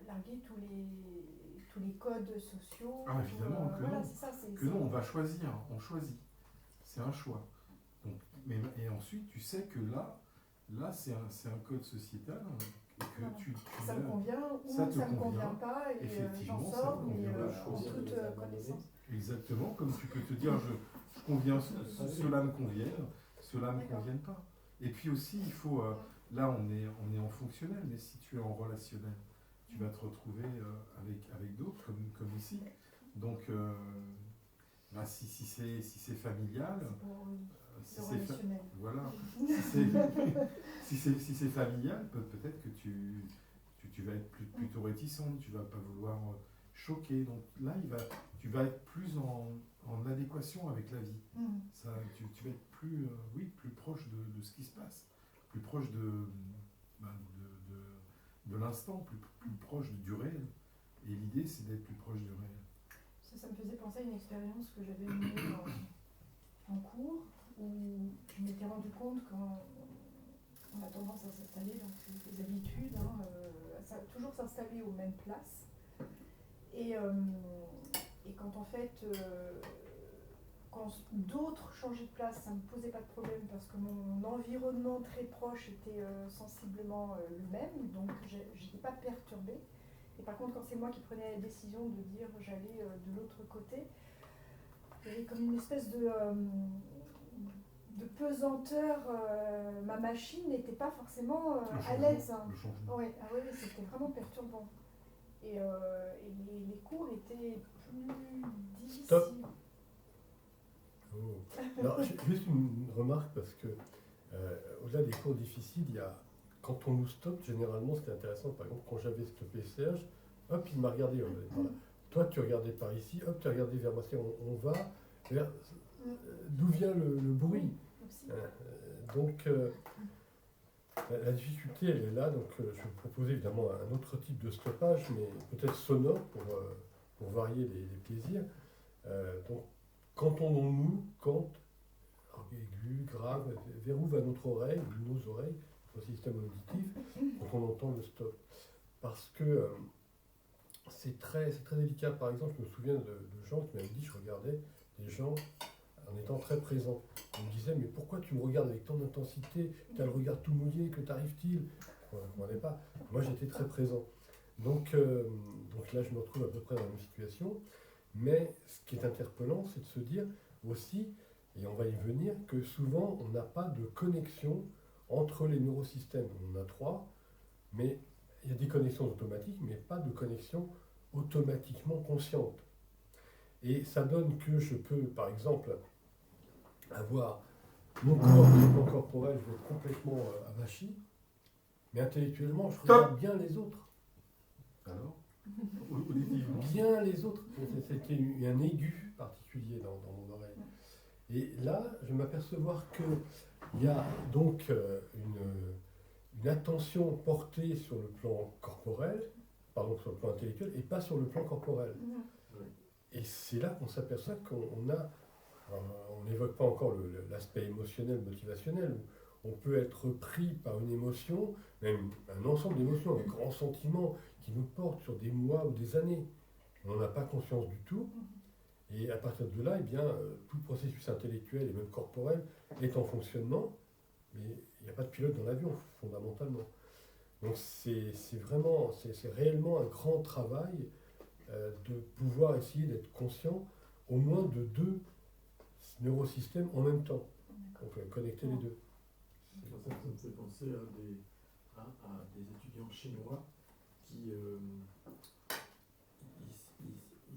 larguer tous les codes sociaux. Ah, évidemment que voilà, non. c'est ça, Que non, on va choisir, on choisit. C'est un choix. Donc, et ensuite, tu sais que là c'est un code sociétal et que voilà. tu Ça me convient ou ça te ça ne me convient. convient pas et Effectivement, j'en ça sors, te mais convient. De en choisir de toute les abandonner. connaissance. exactement comme tu peux te dire je conviens, cela me convienne, cela me D'accord. convienne pas. Et puis aussi, il faut, là on est en fonctionnel, mais si tu es en relationnel, tu vas te retrouver avec d'autres, comme ici. Donc, bah, si c'est familial, C'est pour si le c'est relationnel. voilà, si c'est familial, peut-être que tu vas être plutôt réticente, tu vas pas vouloir choquer. Donc là, tu vas être plus en adéquation avec la vie. Mhm. Ça, tu vas être plus, plus proche de ce qui se passe, plus proche de l'instant, plus proche du réel. Et l'idée, c'est d'être plus proche du réel. Ça me faisait penser à une expérience que j'avais menée en cours, où je m'étais rendu compte qu'on a tendance à s'installer dans des habitudes, toujours s'installer aux mêmes places. Et quand en fait, quand d'autres changeaient de place, ça ne me posait pas de problème parce que mon environnement très proche était sensiblement le même, donc je n'étais pas perturbée. Et par contre, quand c'est moi qui prenais la décision de dire j'allais de l'autre côté, il y avait comme une espèce de pesanteur. Ma machine n'était pas forcément à l'aise. Le changement. Oui, c'était vraiment perturbant. Et les cours été plus difficile. Stop. Oh. Alors, juste une remarque, parce que au-delà des cours difficiles, il y a, quand on nous stoppe, généralement, ce qui est intéressant, par exemple, quand j'avais stoppé Serge, hop, il m'a regardé. On allait par là. Toi, tu regardais par ici, hop, tu regardais vers moi. On va vers d'où vient le bruit. Donc, la difficulté, elle est là. Donc, je vais vous proposer évidemment un autre type de stoppage, mais peut-être sonore pour varier les plaisirs. Donc, qu'entendons-nous quand, aigu, grave, vers où va notre oreille, ou nos oreilles, notre système auditif, quand on entend le stop? Parce que c'est très délicat. Par exemple, je me souviens de gens qui m'avaient dit, je regardais des gens en étant très présents. Ils me disaient, mais pourquoi tu me regardes avec tant d'intensité, tu as le regard tout mouillé, que t'arrive-t-il? Je ne comprenais pas. Moi, j'étais très présent. Donc là, je me retrouve à peu près dans la même situation. Mais ce qui est interpellant, c'est de se dire aussi, et on va y venir, que souvent, on n'a pas de connexion entre les neurosystèmes. On en a 3, mais il y a des connexions automatiques, mais pas de connexion automatiquement consciente. Et ça donne que je peux, par exemple, avoir mon corps, mon plan corporel, je vais être complètement avachi, mais intellectuellement, je regarde bien les autres. Alors Bien les autres. C'était un aigu particulier dans mon oreille. Et là, je vais m'apercevoir qu'il y a donc une attention portée sur le plan corporel, pardon, sur le plan intellectuel, et pas sur le plan corporel. Et c'est là qu'on s'aperçoit qu'on a, on n'évoque pas encore l'aspect émotionnel, motivationnel, où on peut être pris par une émotion, même un ensemble d'émotions, un grand sentiment qui nous porte sur des mois ou des années. On n'en a pas conscience du tout. Et à partir de là, eh bien, tout le processus intellectuel et même corporel est en fonctionnement, mais il n'y a pas de pilote dans l'avion, fondamentalement. Donc c'est réellement un grand travail de pouvoir essayer d'être conscient au moins de 2 neurosystèmes en même temps. On peut connecter les 2. Ça me fait penser à des étudiants chinois qui,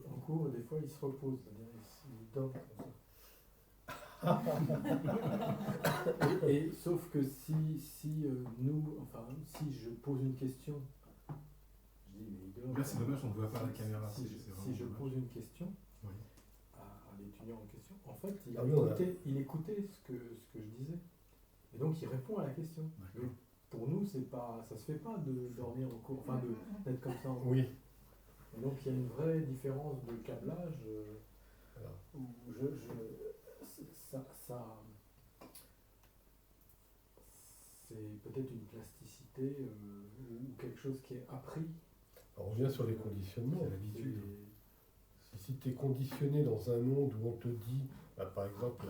en cours, des fois, ils se reposent, c'est-à-dire ils dorment comme ça. et sauf que si je pose une question, je dis, mais il dort. Là, c'est dommage, on ne voit pas la caméra. Si je pose une question oui. à l'étudiant en question, en fait, il écoutait ce que je disais. Et donc, il répond à la question. Mais pour nous, ça se fait pas de dormir en cours, enfin d'être comme ça en cours. Oui. Et donc, il y a une vraie différence de câblage où c'est peut-être une plasticité ou quelque chose qui est appris. Alors, on revient sur les conditionnements. C'est l'habitude. Si tu es conditionné dans un monde où on te dit, par exemple,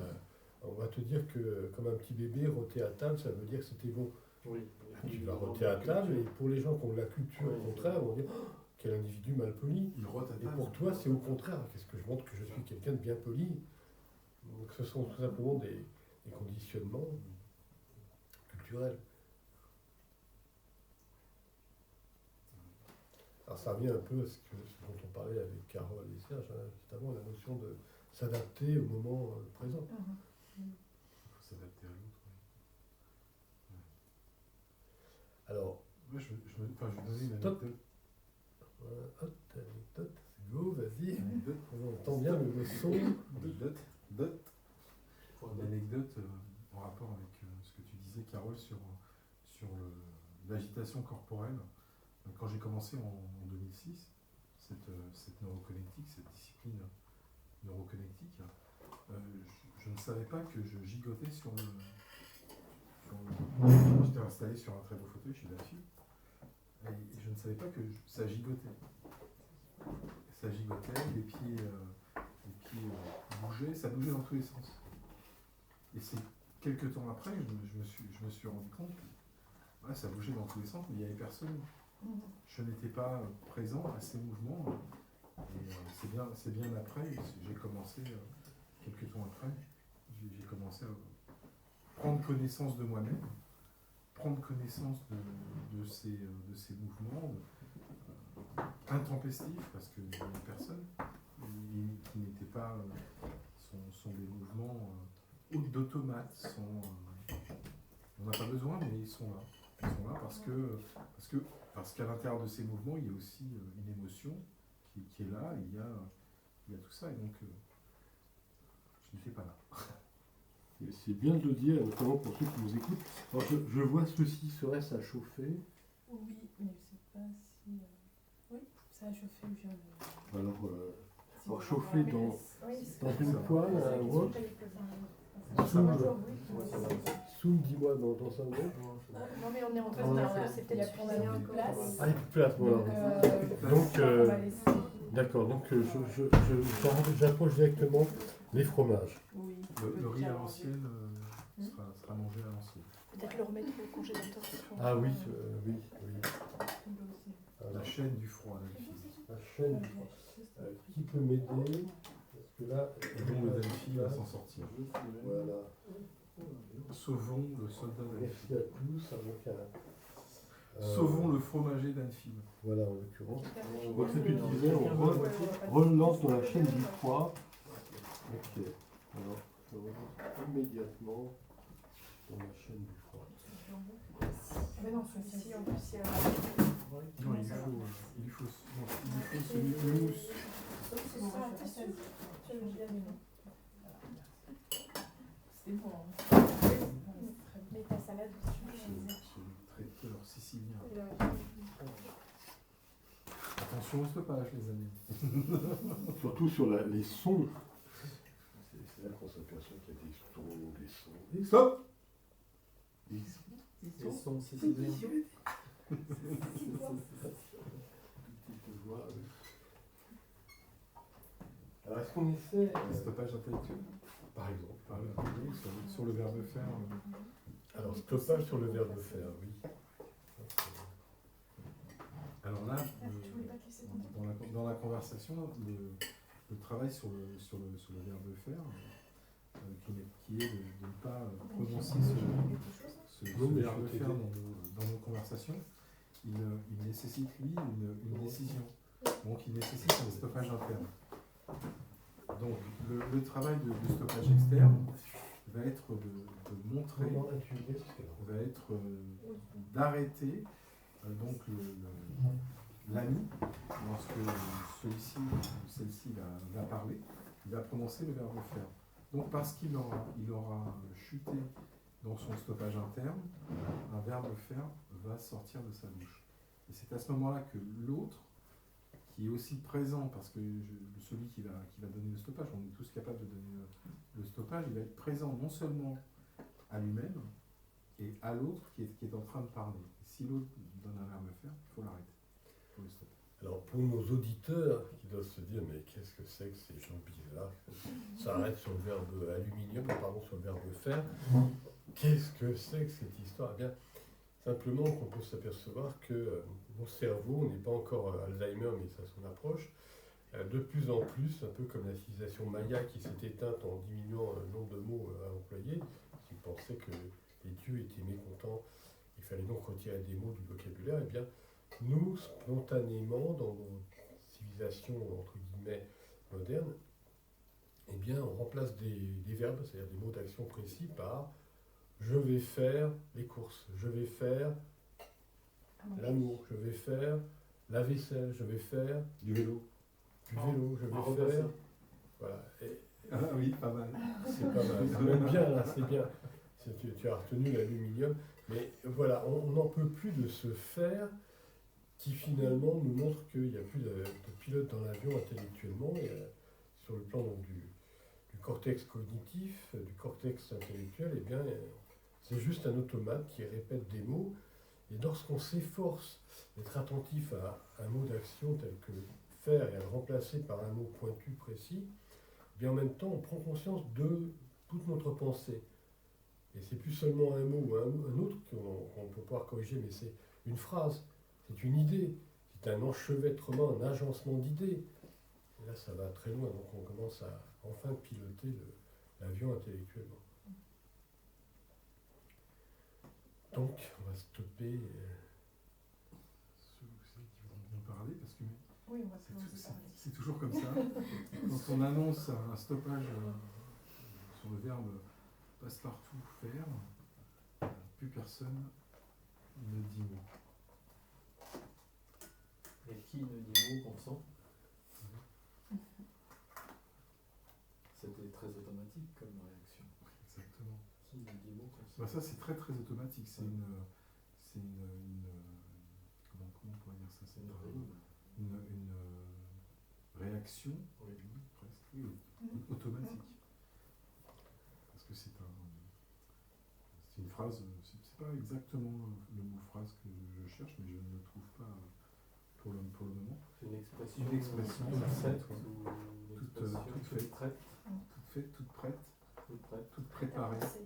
on va te dire que comme un petit bébé, rôter à table, ça veut dire que c'était bon. Oui. Tu vas rôter à table, et pour les gens qui ont de la culture, au contraire, ils vont dire oh, quel individu mal poli. Il rote à table. Et pour toi, c'est au contraire. Qu'est-ce que je montre que je suis quelqu'un de bien poli? Donc ce sont tout simplement des conditionnements culturels. Alors ça revient un peu à ce dont on parlait avec Carole et Serge, juste avant, la notion de s'adapter au moment présent. Il faut s'adapter à l'autre. Oui. Alors, moi, je vais donner une stop. anecdote. Hop, anecdote, c'est go, vas-y. Anecdote. On entend bien le son. Une anecdote en rapport avec ce que tu disais, Carole, sur l'agitation corporelle. Quand j'ai commencé en 2006, cette neuroconnectique, cette discipline neuroconnectique, je ne savais pas que je gigotais sur le... J'étais installé sur un très beau fauteuil chez la fille, et je ne savais pas que ça gigotait. Ça gigotait, les pieds bougeaient, ça bougeait dans tous les sens. Et c'est quelques temps après, je me suis rendu compte que ça bougeait dans tous les sens, mais il n'y avait personne. Je n'étais pas présent à ces mouvements. Et c'est bien après, j'ai commencé, quelques temps après, j'ai commencé à prendre connaissance de moi-même, prendre connaissance de ces mouvements intempestifs, parce qu'il n'y a personne, sont des mouvements d'automates. On n'a pas besoin, mais ils sont là. Ils sont là parce qu'à l'intérieur de ces mouvements, il y a aussi une émotion qui est là. Il y a tout ça, et donc je n'étais pas là. Et c'est bien de le dire, notamment pour ceux qui nous écoutent. Alors je vois ceci, serait-ce à chauffer? Oui, mais je ne sais pas si... Oui, ça a chauffé ou jamais. Alors chauffer dans une poêle, un wok. Soum, dis-moi dans un wok. Non mais on est en train de c'est peut-être condamné en place. Ah, il n'y a plus de place, voilà. Donc, d'accord, donc j'approche directement les fromages. Oui. Le riz à l'ancienne sera mangé à l'ancienne. peut-être le remettre au congélateur. Ah oui, oui. La chaîne du froid, La chaîne du froid. Qui peut m'aider? Parce que là, dont le Delphi va s'en sortir. Voilà. Sauvons le soldat Merci d'Anfield. à tous. Sauvons le fromager d'Anfield. Voilà, en l'occurrence. Donc, ce que tu disais, on relance dans la chaîne du froid. Ok. Alors, je relance immédiatement dans la chaîne du froid. Mais non, celui-ci en plus, il y a... Non, il faut celui de mousse. C'est bon, c'était bon. Mais ta salade dessus. Ce traiteur sicilien. Attention au stoppage, les amis. Surtout sur les sons. C'est là qu'on s'aperçoit qu'il y a des sons. Stop! Ils sont siciliens. Alors, est-ce qu'on essaie, Le stoppage intellectuel, par exemple, oui, sur le verbe faire. alors stoppage sur le verbe faire, oui. Alors là, dans la conversation, le travail sur le verbe faire, qui est de ne pas prononcer ce verbe faire dans nos conversations, il nécessite, lui, une décision. Donc il nécessite un stoppage interne. Donc le travail de stoppage externe va être de montrer, va être d'arrêter donc l'ami, lorsque celui-ci ou celle-ci va parler, il va prononcer le verbe faire. Donc parce qu'il aura chuté dans son stoppage interne, un verbe faire va sortir de sa bouche. Et c'est à ce moment-là que l'autre, qui est aussi présent, parce que celui qui va donner le stoppage, on est tous capables de donner le stoppage, il va être présent non seulement à lui-même, et à l'autre qui est en train de parler. Et si l'autre donne un verbe faire, il faut l'arrêter, il faut le stopper. Alors pour nos auditeurs qui doivent se dire mais qu'est-ce que c'est que ces gens bizarres, ça arrête sur le verbe aluminium, pardon, sur le verbe faire, qu'est-ce que c'est que cette histoire? Eh bien, simplement qu'on peut s'apercevoir que mon cerveau n'est pas encore Alzheimer, mais ça s'en approche, de plus en plus, un peu comme la civilisation maya qui s'est éteinte en diminuant le nombre de mots à employer, qui pensait que les dieux étaient mécontents, il fallait donc retirer des mots du vocabulaire. Eh bien, nous, spontanément, dans nos civilisations, entre guillemets, modernes, eh bien, on remplace des verbes, c'est-à-dire des mots d'action précis, par « je vais faire les courses »,« je vais faire l'amour »,« je vais faire la vaisselle »,« je vais faire Du vélo. je vais faire… » Voilà. Et Ah oui, pas mal. c'est pas mal, c'est même bien, là, c'est bien. Tu as retenu l'aluminium, mais voilà, on n'en peut plus de ce faire qui finalement nous montre qu'il n'y a plus de pilote dans l'avion intellectuellement, et, sur le plan donc, du cortex cognitif, du cortex intellectuel, eh bien, c'est juste un automate qui répète des mots, et lorsqu'on s'efforce d'être attentif à un mot d'action tel que faire et à le remplacer par un mot pointu, précis, eh bien en même temps on prend conscience de toute notre pensée. Et c'est plus seulement un mot ou un autre qu'on peut pouvoir corriger, mais c'est une phrase, c'est une idée, c'est un enchevêtrement, un agencement d'idées. Et là, ça va très loin, donc on commence à enfin piloter l'avion intellectuellement. Donc, on va stopper. Ceux qui vont bien parler, parce que Oui, on va se lancer par c'est toujours comme ça. Quand on annonce un stoppage sur le verbe passe-partout faire, plus personne ne dit mot. Et qui ne dit mot consent? C'était très automatique comme réaction. Exactement. Qui ne dit mot consent? Bah ça c'est très très automatique, c'est une comment on pourrait dire ça, C'est une rime. une réaction Oui. presque, oui, automatique. Parce que c'est une phrase, c'est pas exactement le mot phrase que je cherche, mais je ne le trouve pas pour le moment. C'est une expression. Une expression toute faite ouais. ou une Toute expression faite. toute prête. Toute faite, toute prête, Toute prête. toute préparée, Avancé.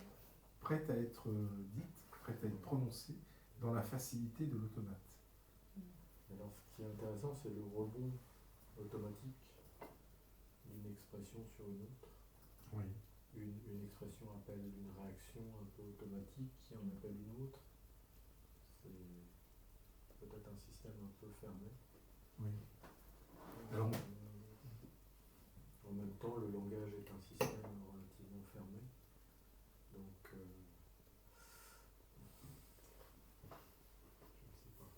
prête à être dite, prête à être prononcée, dans la facilité de l'automate. Alors, ce qui est intéressant, c'est le rebond automatique d'une expression sur une autre. Oui. Une expression appelle une réaction un peu automatique qui en appelle une autre. C'est peut-être un système un peu fermé. Oui. Alors, en même temps, le langage est un système relativement fermé. Donc, je ne sais pas.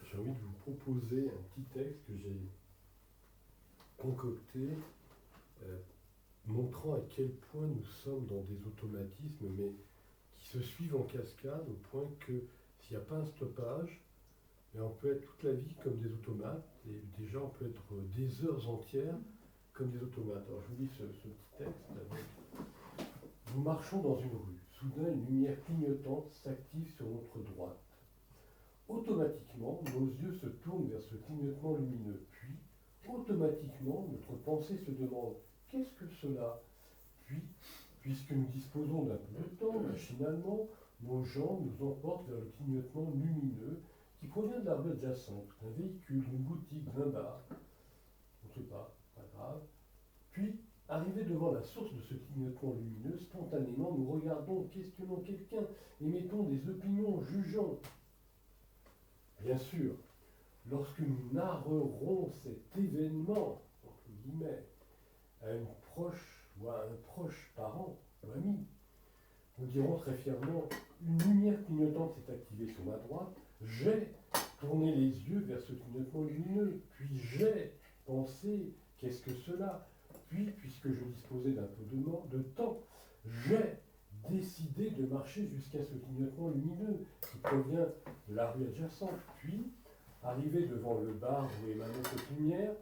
J'ai envie de vous proposer un petit texte que j'ai concocté, montrant à quel point nous sommes dans des automatismes, mais qui se suivent en cascade, au point que s'il n'y a pas un stoppage, on peut être toute la vie comme des automates, et déjà on peut être des heures entières comme des automates. Alors je vous lis ce petit texte. Nous marchons dans une rue. Soudain, une lumière clignotante s'active sur notre droite. Automatiquement, nos yeux se tournent vers ce clignotement lumineux. Puis, automatiquement, notre pensée se demande « Qu'est-ce que cela ?» Puis, puisque nous disposons d'un peu de temps, machinalement, nos jambes nous emportent vers le clignotement lumineux qui provient de la rue adjacente, d'un véhicule, d'une boutique, d'un bar. On ne sait pas grave. Puis, arrivés devant la source de ce clignotement lumineux, spontanément, nous regardons, questionnons quelqu'un, émettons des opinions, jugeons. Bien sûr, lorsque nous narrerons cet événement, entre guillemets, à une proche ou à un proche parent ou ami, nous dirons très fièrement, une lumière clignotante s'est activée sur ma droite, j'ai tourné les yeux vers ce clignotement lumineux, puis j'ai pensé, qu'est-ce que cela? Puis, puisque je disposais d'un peu de temps, j'ai décidé de marcher jusqu'à ce clignotement lumineux qui provient de la rue adjacente. Puis, arrivé devant le bar où émanait cette lumière,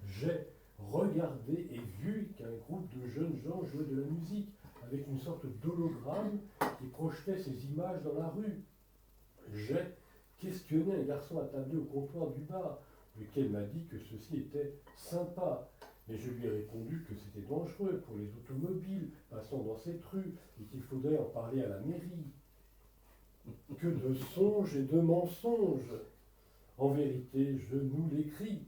j'ai regardé et vu qu'un groupe de jeunes gens jouait de la musique avec une sorte d'hologramme qui projetait ces images dans la rue. J'ai questionné un garçon attablé au comptoir du bar, lequel m'a dit que ceci était sympa. Et je lui ai répondu que c'était dangereux pour les automobiles passant dans cette rue et qu'il faudrait en parler à la mairie. Que de songes et de mensonges! En vérité, je nous l'écris.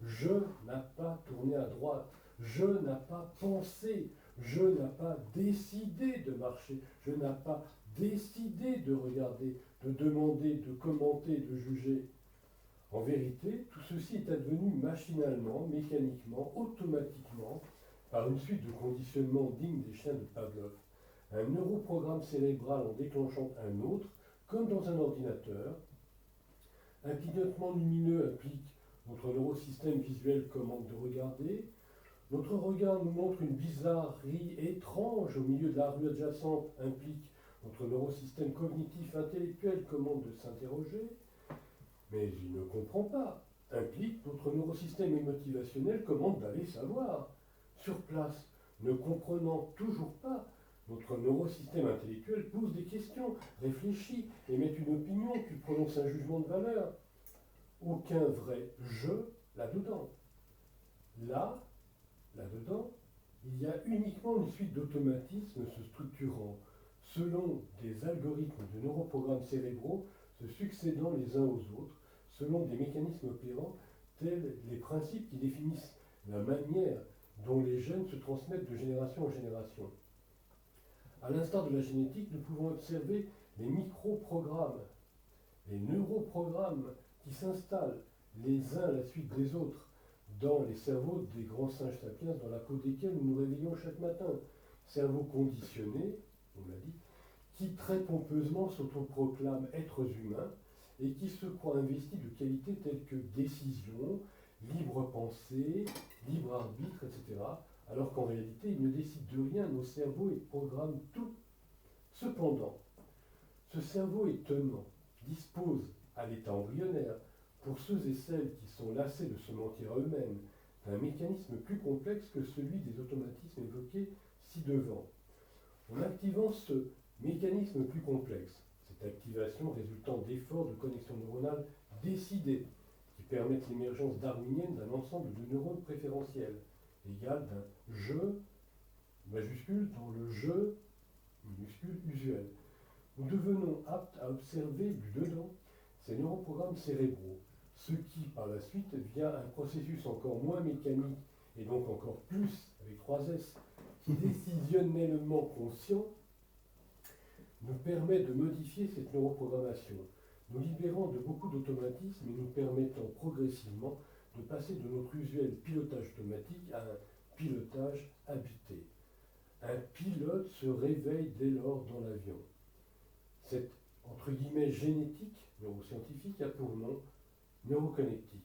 Je n'ai pas tourné à droite, je n'ai pas pensé, je n'ai pas décidé de marcher, je n'ai pas décidé de regarder, de demander, de commenter, de juger. En vérité, tout ceci est advenu machinalement, mécaniquement, automatiquement, par une suite de conditionnements dignes des chiens de Pavlov. Un neuroprogramme cérébral en déclenchant un autre, comme dans un ordinateur. Un clignotement lumineux implique notre neurosystème visuel commande de regarder. Notre regard nous montre une bizarrerie étrange au milieu de la rue adjacente implique notre neurosystème cognitif intellectuel commande de s'interroger. Mais il ne comprend pas, implique notre neurosystème motivationnel commande d'aller savoir. Sur place, ne comprenant toujours pas, notre neurosystème intellectuel pose des questions, réfléchit, émet une opinion, puis prononce un jugement de valeur. Aucun vrai je là-dedans. Là-dedans, il y a uniquement une suite d'automatismes se structurant, selon des algorithmes de neuroprogrammes cérébraux se succédant les uns aux autres, selon des mécanismes opérants tels les principes qui définissent la manière dont les gènes se transmettent de génération en génération. À l'instar de la génétique, nous pouvons observer les microprogrammes, les neuroprogrammes qui s'installent les uns à la suite des autres dans les cerveaux des grands singes sapiens dans la peau desquels nous nous réveillons chaque matin. cerveau conditionné, on l'a dit, qui très pompeusement s'autoproclame êtres humains et qui se croit investi de qualités telles que décision, libre pensée, libre arbitre, etc. Alors qu'en réalité, il ne décide de rien, nos cerveaux et programment tout. Cependant, ce cerveau étonnant dispose, à l'état embryonnaire, pour ceux et celles qui sont lassés de se mentir à eux-mêmes, d'un mécanisme plus complexe que celui des automatismes évoqués ci-devant. En activant ce mécanisme plus complexe, cette activation résultant d'efforts de connexion neuronale décidés, qui permettent l'émergence darwinienne d'un ensemble de neurones préférentiels, égal d'un je majuscule dans le je minuscule usuel. Nous devenons aptes à observer du dedans ces neuroprogrammes cérébraux, ce qui, par la suite, via un processus encore moins mécanique et donc encore plus, avec 3 S, décisionnellement conscient, nous permet de modifier cette neuroprogrammation, nous libérant de beaucoup d'automatismes et nous permettant progressivement de passer de notre usuel pilotage automatique à un pilotage habité. Un pilote se réveille dès lors dans l'avion. Cette, entre guillemets, génétique neuroscientifique a pour nom neuroconnectique.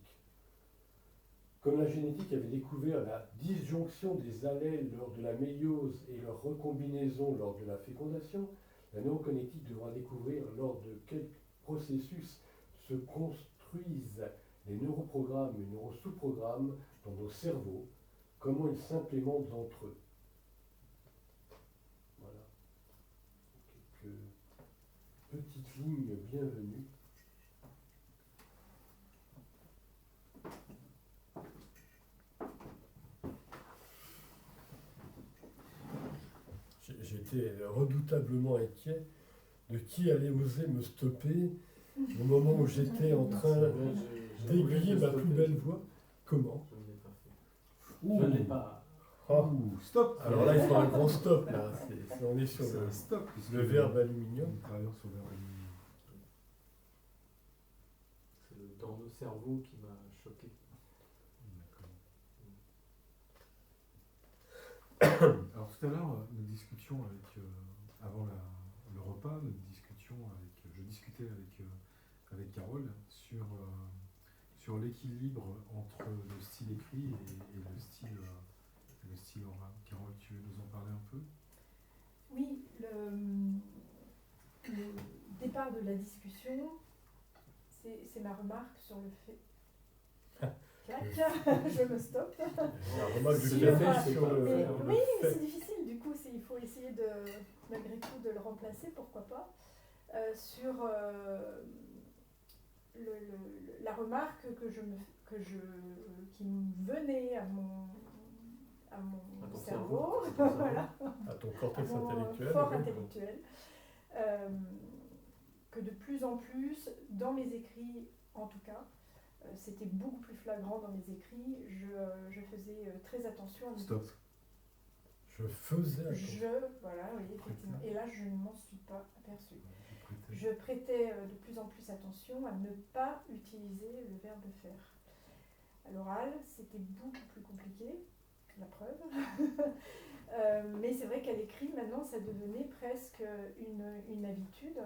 Comme la génétique avait découvert la disjonction des allèles lors de la méiose et leur recombinaison lors de la fécondation, la neuroconnectique devra découvrir lors de quel processus se construisent les neuroprogrammes et neurosous-programmes dans nos cerveaux, comment ils s'implémentent entre eux. Voilà. Quelques petites lignes bienvenues. J'étais redoutablement inquiet de qui allait oser me stopper au moment où j'étais en train d'aiguiller ma plus belle voix. Comment? Je ne l'ai pas fait. Ouh. Je n'ai pas. Oh. Stop. Alors là, il faut un grand stop. Là. On est sur C'est un stop. puisque le verbe aluminium. Nous travaillons sur le verbe aluminium. C'est dans nos cerveaux qui m'a choqué. D'accord. Alors tout à l'heure, nous discutions avec, avant le repas, je discutais avec Carole sur l'équilibre entre le style écrit et le style oral. Carole, tu veux nous en parler un peu? Oui, le départ de la discussion, c'est ma remarque sur le fait. Clac, je me stoppe. La remarque Sur- de café sur mais- le Oui, mais fait. c'est difficile, du coup, il faut essayer de, malgré tout, de le remplacer, pourquoi pas. Sur la remarque qui me venait à mon ton cerveau, cerveau. voilà, À ton à cortex mon intellectuel. fort oui. intellectuel, que de plus en plus, dans mes écrits en tout cas, c'était beaucoup plus flagrant dans mes écrits, je faisais très attention à Stop. Je faisais attention. Voilà, oui, effectivement. Et là, je ne m'en suis pas aperçue. Prêtez. Je prêtais de plus en plus attention à ne pas utiliser le verbe faire. À l'oral, c'était beaucoup plus compliqué, la preuve. Mais c'est vrai qu'à l'écrit, maintenant, ça devenait presque une habitude.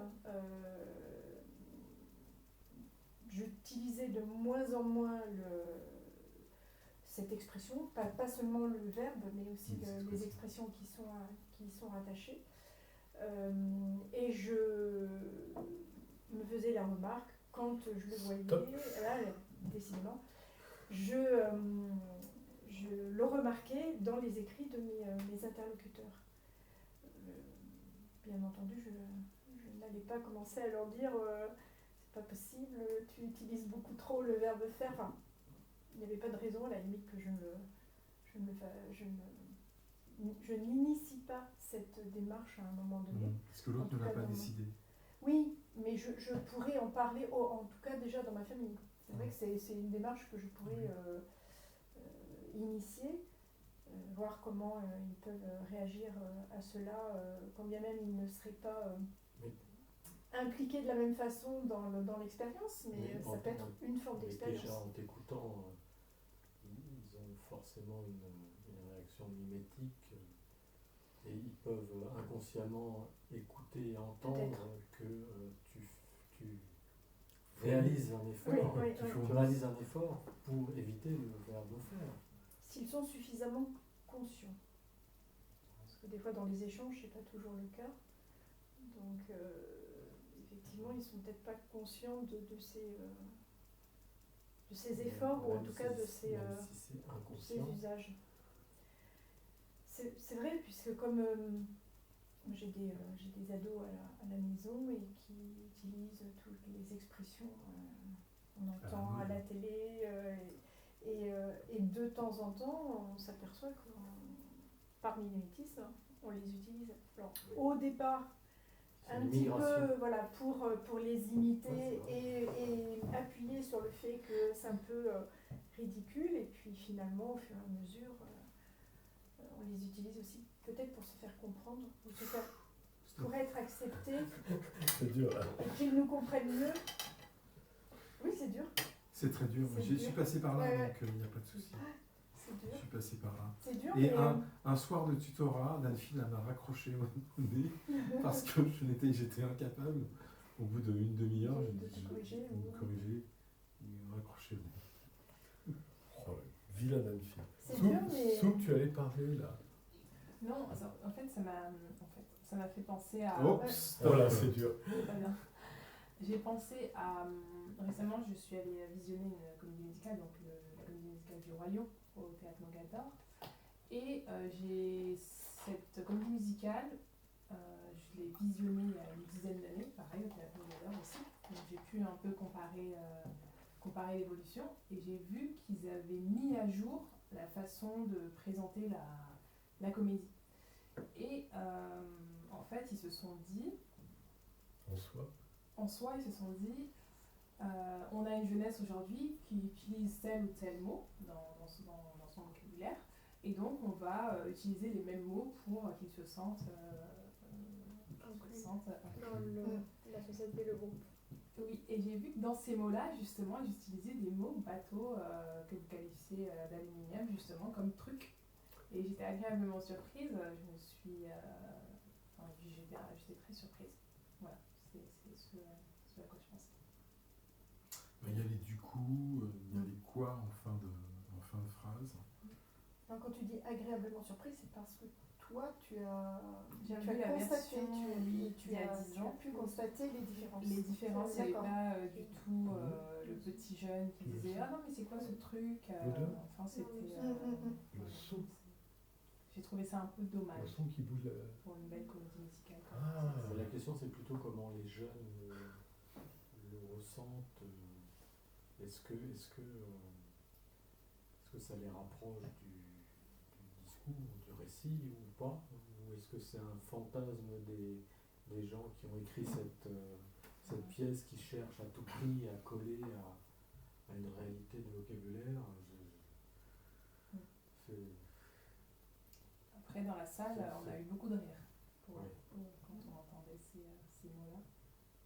J'utilisais de moins en moins cette expression, pas seulement le verbe, mais aussi les expressions qui sont rattachées. Et je me faisais la remarque, quand je le voyais, Top. là, décidément, je le remarquais dans les écrits de mes interlocuteurs. Bien entendu, je n'allais pas commencer à leur dire c'est pas possible, tu utilises beaucoup trop le verbe faire. Enfin, il n'y avait pas de raison à la limite que je n'initie pas cette démarche à un moment donné. Parce que l'autre En tout ne l'a cas, pas dans- décidé. Oui, mais je pourrais en parler, en tout cas déjà dans ma famille. C'est vrai que c'est une démarche que je pourrais initier, voir comment ils peuvent réagir à cela, quand bien même ils ne seraient pas impliqués de la même façon dans l'expérience, mais ça peut être une forme Mais d'expérience. déjà en t'écoutant, ils ont forcément une réaction mimétique Et ils peuvent inconsciemment écouter et entendre que tu réalises un effort, Oui, tu réalises un effort pour éviter le verbe faire. S'ils sont suffisamment conscients. Parce que des fois dans les échanges, c'est pas toujours le cas. Donc effectivement, ils sont peut-être pas conscients de ces efforts, ou en tout cas de ces usages. C'est vrai, puisque comme j'ai des ados à la maison et qui utilisent toutes les expressions qu'on entend à la télé, et de temps en temps, on s'aperçoit que parmi les métis, on les utilise. Alors, au départ, un petit peu pour les imiter et appuyer sur le fait que c'est un peu ridicule, et puis finalement, au fur et à mesure, on les utilise aussi peut-être pour se faire comprendre, pour être acceptés. C'est dur là. Et qu'ils nous comprennent mieux. Oui, c'est dur. C'est très dur. Je suis passé par là, donc il n'y a pas de souci. C'est dur. Je suis passé par là. C'est dur. Et un soir de tutorat, Danfil m'a raccroché au nez parce que j'étais incapable. Au bout d'une demi-heure, de te corriger. Il m'a raccroché au nez. Oh, vilain Danfil. C'est dur, mais... Soup, tu allais parler là. Non, en fait, ça m'a fait penser à... Oups, Oh là, c'est dur. Pas bien. J'ai pensé à... Récemment, je suis allée visionner une comédie musicale, donc la comédie musicale du Roi Lion, au Théâtre Mogador. Et j'ai cette comédie musicale, je l'ai visionnée il y a une dizaine d'années, pareil, au Théâtre Mogador aussi. Donc j'ai pu un peu comparer l'évolution, et j'ai vu qu'ils avaient mis à jour la façon de présenter la comédie. Et en fait, ils se sont dit... En soi, ils se sont dit, on a une jeunesse aujourd'hui qui utilise tel ou tel mot dans son vocabulaire, et donc on va utiliser les mêmes mots pour qu'ils se sentent dans la société, le groupe. Oui, et j'ai vu que dans ces mots-là, justement, ils utilisaient des mots bateaux que vous qualifiez d'aluminium, justement, comme truc. Et j'étais agréablement surprise, j'étais très surprise. Voilà, c'est ce à quoi je pensais. Il y a les du coup, il y a les quoi en fin de phrase. Alors, quand tu dis agréablement surprise, c'est parce que toi, tu as pu constater les différences. Les différences, il n'y avait pas du tout le petit jeune qui disait « Ah non, mais c'est quoi ce truc ?» Enfin, c'était... Le son. J'ai trouvé ça un peu dommage. Le son qui bouge pour une belle comédie musicale. La question, c'est plutôt comment les jeunes le ressentent. Est-ce que ça les rapproche du discours, du récit ou pas? Ou est-ce que c'est un fantasme des gens qui ont écrit cette pièce, qui cherchent à tout prix à coller à une réalité de vocabulaire? Après, dans la salle, on a eu beaucoup de rire quand on entendait ces mots-là.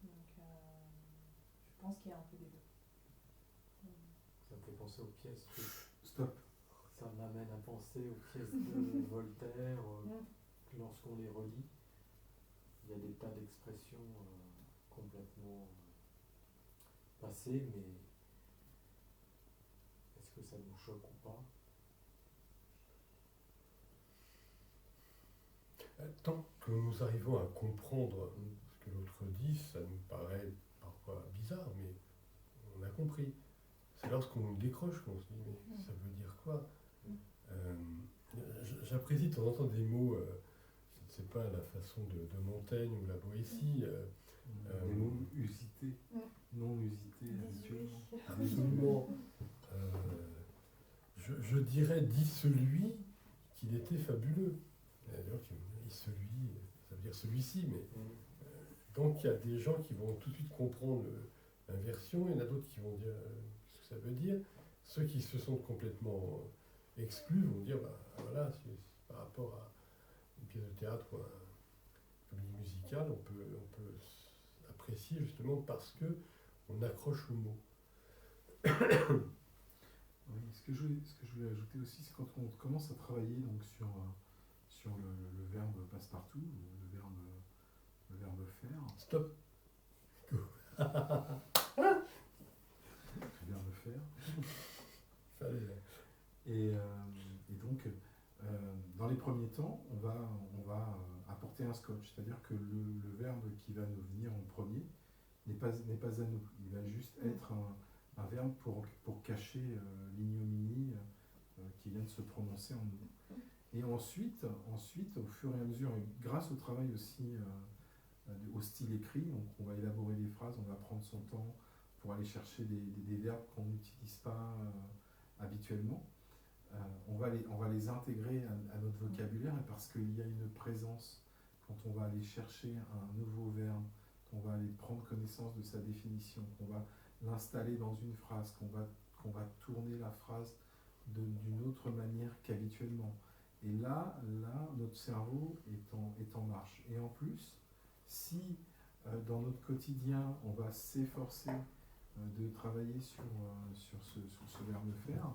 Donc, je pense qu'il y a un peu des deux. Ça me fait penser aux pièces. Stop. Ça m'amène à penser aux pièces de Voltaire. Lorsqu'on les relit, il y a des tas d'expressions complètement passées, mais est-ce que ça nous choque ou pas? Tant que nous arrivons à comprendre ce que l'autre dit, ça nous paraît parfois bizarre, mais on a compris. C'est lorsqu'on décroche qu'on se dit, mais ça veut dire quoi? J'apprécie de temps en temps des mots, je ne sais pas, la façon de Montaigne ou la Boétie. Non usité. Non usité habituellement. Absolument. Je dirais, dit celui qu'il était fabuleux. Il y a des gens qui me disent celui, ça veut dire celui-ci, mais donc il y a des gens qui vont tout de suite comprendre l'inversion, il y en a d'autres qui vont dire ce que ça veut dire. Ceux qui se sont complètement exclus vont dire voilà, c'est par rapport à une pièce de théâtre ou à une comédie musicale, on peut apprécier justement parce que on accroche au mot. Oui, ce que je voulais ajouter aussi, c'est quand on commence à travailler donc sur sur le verbe passe-partout, le verbe faire. Stop. Le verbe faire. Fallait. Et donc, dans les premiers temps, on va apporter un scotch, c'est-à-dire que le verbe qui va nous venir en premier n'est pas à nous. Il va juste être un verbe pour cacher l'ignominie qui vient de se prononcer en nous. Et ensuite, au fur et à mesure, et grâce au travail aussi au style écrit, donc on va élaborer les phrases, on va prendre son temps pour aller chercher des verbes qu'on n'utilise pas habituellement. On va les intégrer à notre vocabulaire, et parce qu'il y a une présence quand on va aller chercher un nouveau verbe, qu'on va aller prendre connaissance de sa définition, qu'on va l'installer dans une phrase, qu'on va tourner la phrase d'une autre manière qu'habituellement. Et là, notre cerveau est en marche. Et en plus, si dans notre quotidien, on va s'efforcer de travailler sur ce verbe faire,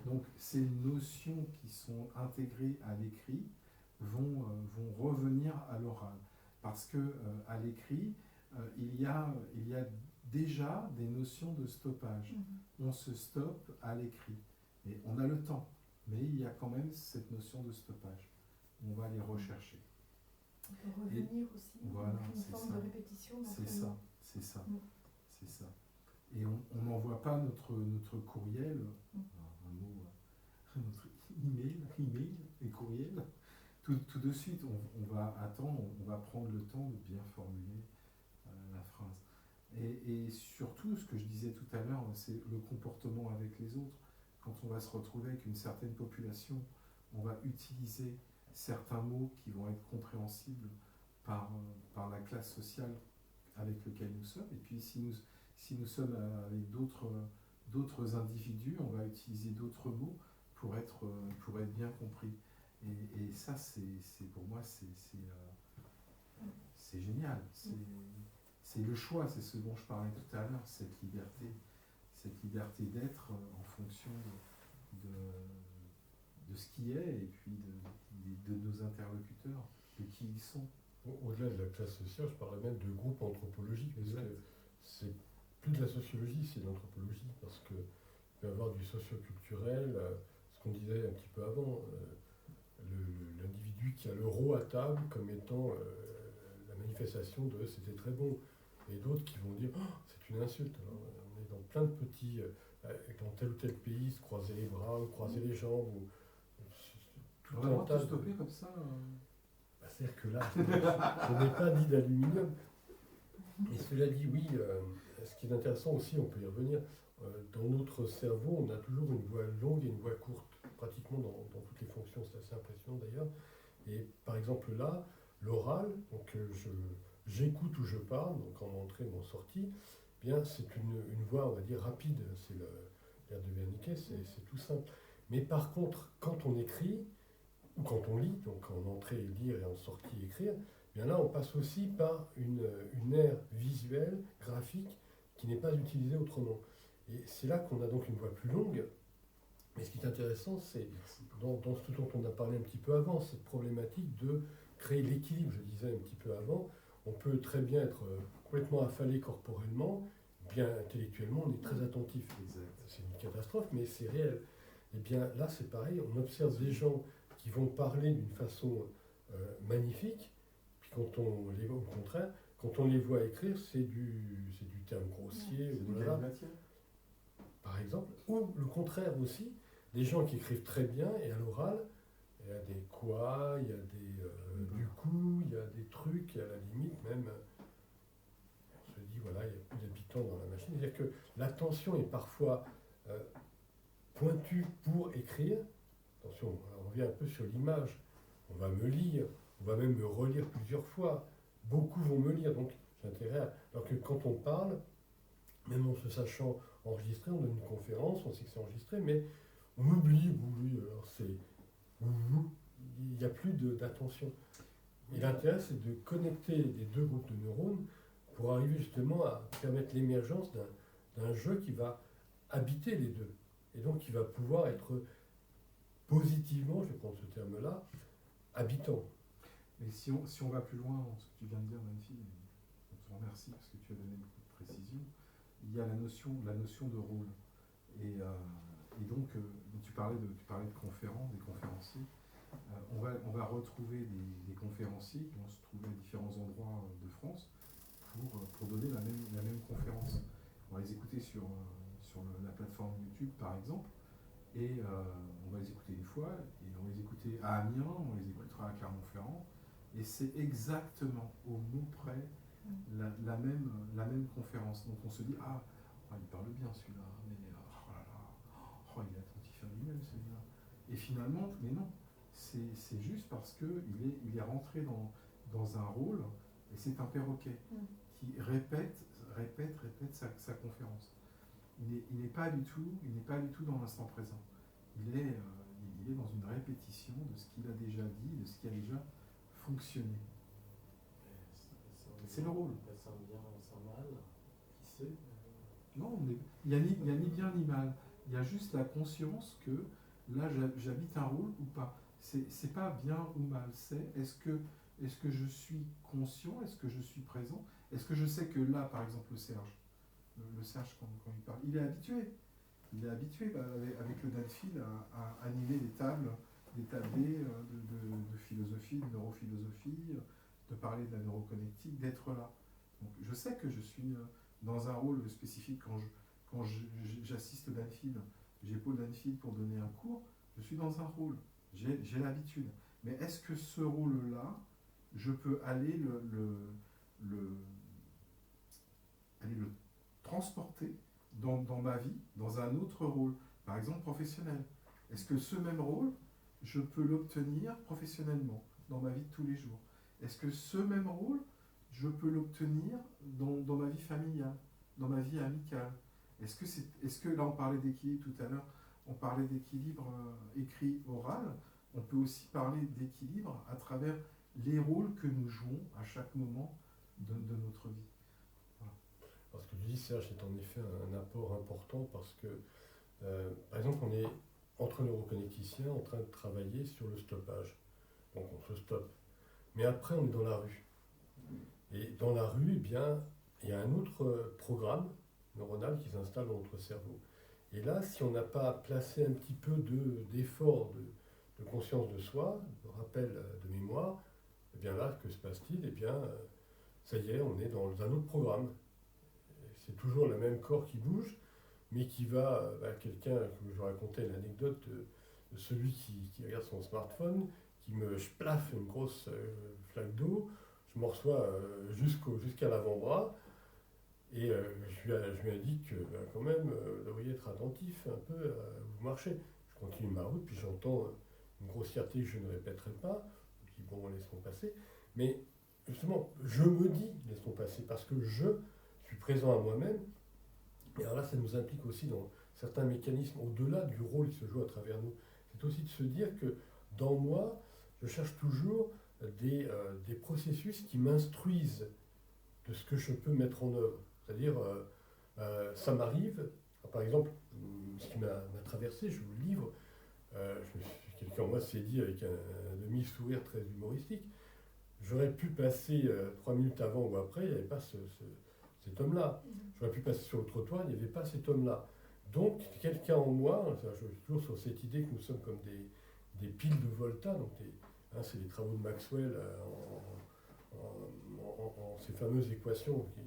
donc ces notions qui sont intégrées à l'écrit vont revenir à l'oral. Parce que à l'écrit, il y a déjà des notions de stoppage. On se stoppe à l'écrit. Et on a le temps, mais il y a quand même cette notion de stoppage. On va les rechercher. On peut revenir aussi, voilà, une forme de répétition. C'est ça. Et on n'envoie pas notre courriel, un mot, notre email et courriel, tout de suite. On va attendre, on va prendre le temps de bien formuler la phrase. Et surtout, ce que je disais tout à l'heure, c'est le comportement avec les autres. Quand on va se retrouver avec une certaine population, on va utiliser certains mots qui vont être compréhensibles par la classe sociale avec laquelle nous sommes. Et puis si nous sommes avec d'autres individus, on va utiliser d'autres mots pour être bien compris. Et ça, pour moi, c'est génial. C'est le choix, c'est ce dont je parlais tout à l'heure, cette liberté d'être en fonction de ce qui est, et puis de nos interlocuteurs, de qui ils sont. Au-delà de la classe sociale, je parlais même de groupe anthropologique, parce que c'est plus de la sociologie, c'est de l'anthropologie, parce que il peut y avoir du socio-culturel, ce qu'on disait un petit peu avant, l'individu qui a l'euro à table comme étant la manifestation de c'était très bon, et d'autres qui vont dire c'est une insulte. Alors, on est dans plein de petits, dans tel ou tel pays, se croiser les bras, ou croiser les jambes, ou tout Vraiment un tas tout stopper comme ça C'est-à-dire que là, je n'ai pas dit d'aluminium. Et cela dit, oui, ce qui est intéressant aussi, on peut y revenir, dans notre cerveau, on a toujours une voix longue et une voix courte, pratiquement dans toutes les fonctions, c'est assez impressionnant d'ailleurs. Et par exemple là, l'oral, donc j'écoute ou je parle, donc en entrée ou en sortie, bien c'est une voix, on va dire, rapide, c'est l'air de Wernicke, c'est tout simple. Mais par contre, quand on écrit, ou quand on lit, donc en entrée lire et en sortie écrire, bien là on passe aussi par une aire visuelle, graphique, qui n'est pas utilisée autrement. Et c'est là qu'on a donc une voix plus longue. Mais ce qui est intéressant, c'est dans ce dont on a parlé un petit peu avant, cette problématique de créer l'équilibre, je disais un petit peu avant. On peut très bien être complètement affalé corporellement, bien intellectuellement, on est très attentif. C'est une catastrophe, mais c'est réel. Et bien là c'est pareil, on observe des gens qui vont parler d'une façon magnifique, puis quand on les voit, au contraire, quand on les voit écrire, c'est du terme grossier, par exemple, ou le contraire aussi, des gens qui écrivent très bien, et à l'oral, il y a des quoi, il y a des du coup, il y a des trucs, et à la limite même, on se dit, voilà, il y a plus d'habitants dans la machine. C'est-à-dire que l'attention est parfois pointue pour écrire. Attention, on revient un peu sur l'image. On va me lire, on va même me relire plusieurs fois. Beaucoup vont me lire, donc j'ai intérêt à... Alors que quand on parle, même en se sachant enregistré, on donne une conférence, on sait que c'est enregistré, mais on oublie, alors c'est... Il n'y a plus d'attention. Et l'intérêt, c'est de connecter les deux groupes de neurones pour arriver justement à permettre l'émergence d'un jeu qui va habiter les deux. Et donc qui va pouvoir être positivement, je vais prendre ce terme-là, habitants. Mais si on va plus loin dans ce que tu viens de dire, Nancy, on te remercie parce que tu as donné beaucoup de précision, il y a la notion de rôle. Et donc, tu parlais de conférences, des conférenciers. On va retrouver des conférenciers qui vont se trouver à différents endroits de France pour donner la même conférence. On va les écouter sur la plateforme YouTube, par exemple, et on va les écouter une fois, et on va les écouter à Amiens, on les écoutera à Clermont-Ferrand, et c'est exactement au mot près la même conférence. Donc on se dit, il parle bien celui-là, mais oh là là, il est attentif à lui-même celui-là. Et finalement, mais non, c'est juste parce qu'il est rentré dans un rôle, et c'est un perroquet qui répète sa conférence. Il n'est pas du tout dans l'instant présent. Il est dans une répétition de ce qu'il a déjà dit, de ce qui a déjà fonctionné. C'est le rôle. Ça me bien, ça mal, qui sait. Non, il n'y a ni bien ni mal. Il y a juste la conscience que là, j'habite un rôle ou pas. C'est pas bien ou mal. C'est est-ce que je suis conscient, est-ce que je suis présent, est-ce que je sais que là, par exemple, le Serge quand il parle, il est habitué. Il est habitué avec le Danfield à animer des tablés de philosophie, de neurophilosophie, de parler de la neuroconnectique, d'être là. Donc, je sais que je suis dans un rôle spécifique quand j'assiste Danfield, j'épaule Danfield pour donner un cours, je suis dans un rôle, j'ai l'habitude. Mais est-ce que ce rôle-là, je peux aller le transporter dans ma vie, dans un autre rôle, par exemple professionnel? Est-ce que ce même rôle, je peux l'obtenir professionnellement, dans ma vie de tous les jours? Est-ce que ce même rôle, je peux l'obtenir dans ma vie familiale, dans ma vie amicale? Est-ce que là, on parlait d'équilibre tout à l'heure, on parlait d'équilibre écrit-oral, on peut aussi parler d'équilibre à travers les rôles que nous jouons à chaque moment de notre vie. Voilà. Parce que tu dis, Serge, c'est en effet un apport important parce que, par exemple, on est entre neuroconnecticiens en train de travailler sur le stoppage. Donc on se stoppe. Mais après, on est dans la rue. Et dans la rue, eh bien, il y a un autre programme neuronal qui s'installe dans notre cerveau. Et là, si on n'a pas placé un petit peu d'effort, de conscience de soi, de rappel de mémoire, eh bien là, que se passe-t-il? Eh bien, ça y est, on est dans un autre programme. C'est toujours le même corps qui bouge, mais qui va, quelqu'un, comme je racontais l'anecdote de celui qui regarde son smartphone, qui me plaffe une grosse flaque d'eau, je m'en reçois jusqu'à l'avant-bras, et je lui indique que quand même, vous devriez être attentif un peu à où vous marchez. Je continue ma route, puis j'entends une grossièreté que je ne répéterai pas, je dis bon, laissons passer, mais justement, je me dis laissons passer, parce que je suis présent à moi-même. Et alors là, ça nous implique aussi dans certains mécanismes, au-delà du rôle qui se joue à travers nous. C'est aussi de se dire que dans moi, je cherche toujours des processus qui m'instruisent de ce que je peux mettre en œuvre. C'est-à-dire, ça m'arrive, par exemple, ce qui m'a traversé, je vous le livre, quelqu'un en moi s'est dit avec un demi-sourire très humoristique, j'aurais pu passer 3 minutes avant ou après, il n'y avait pas cet homme-là. J'aurais pu passer sur le trottoir, il n'y avait pas cet homme-là. Donc, quelqu'un en moi, je suis toujours sur cette idée que nous sommes comme des piles de Volta, donc c'est les travaux de Maxwell en ces fameuses équations qui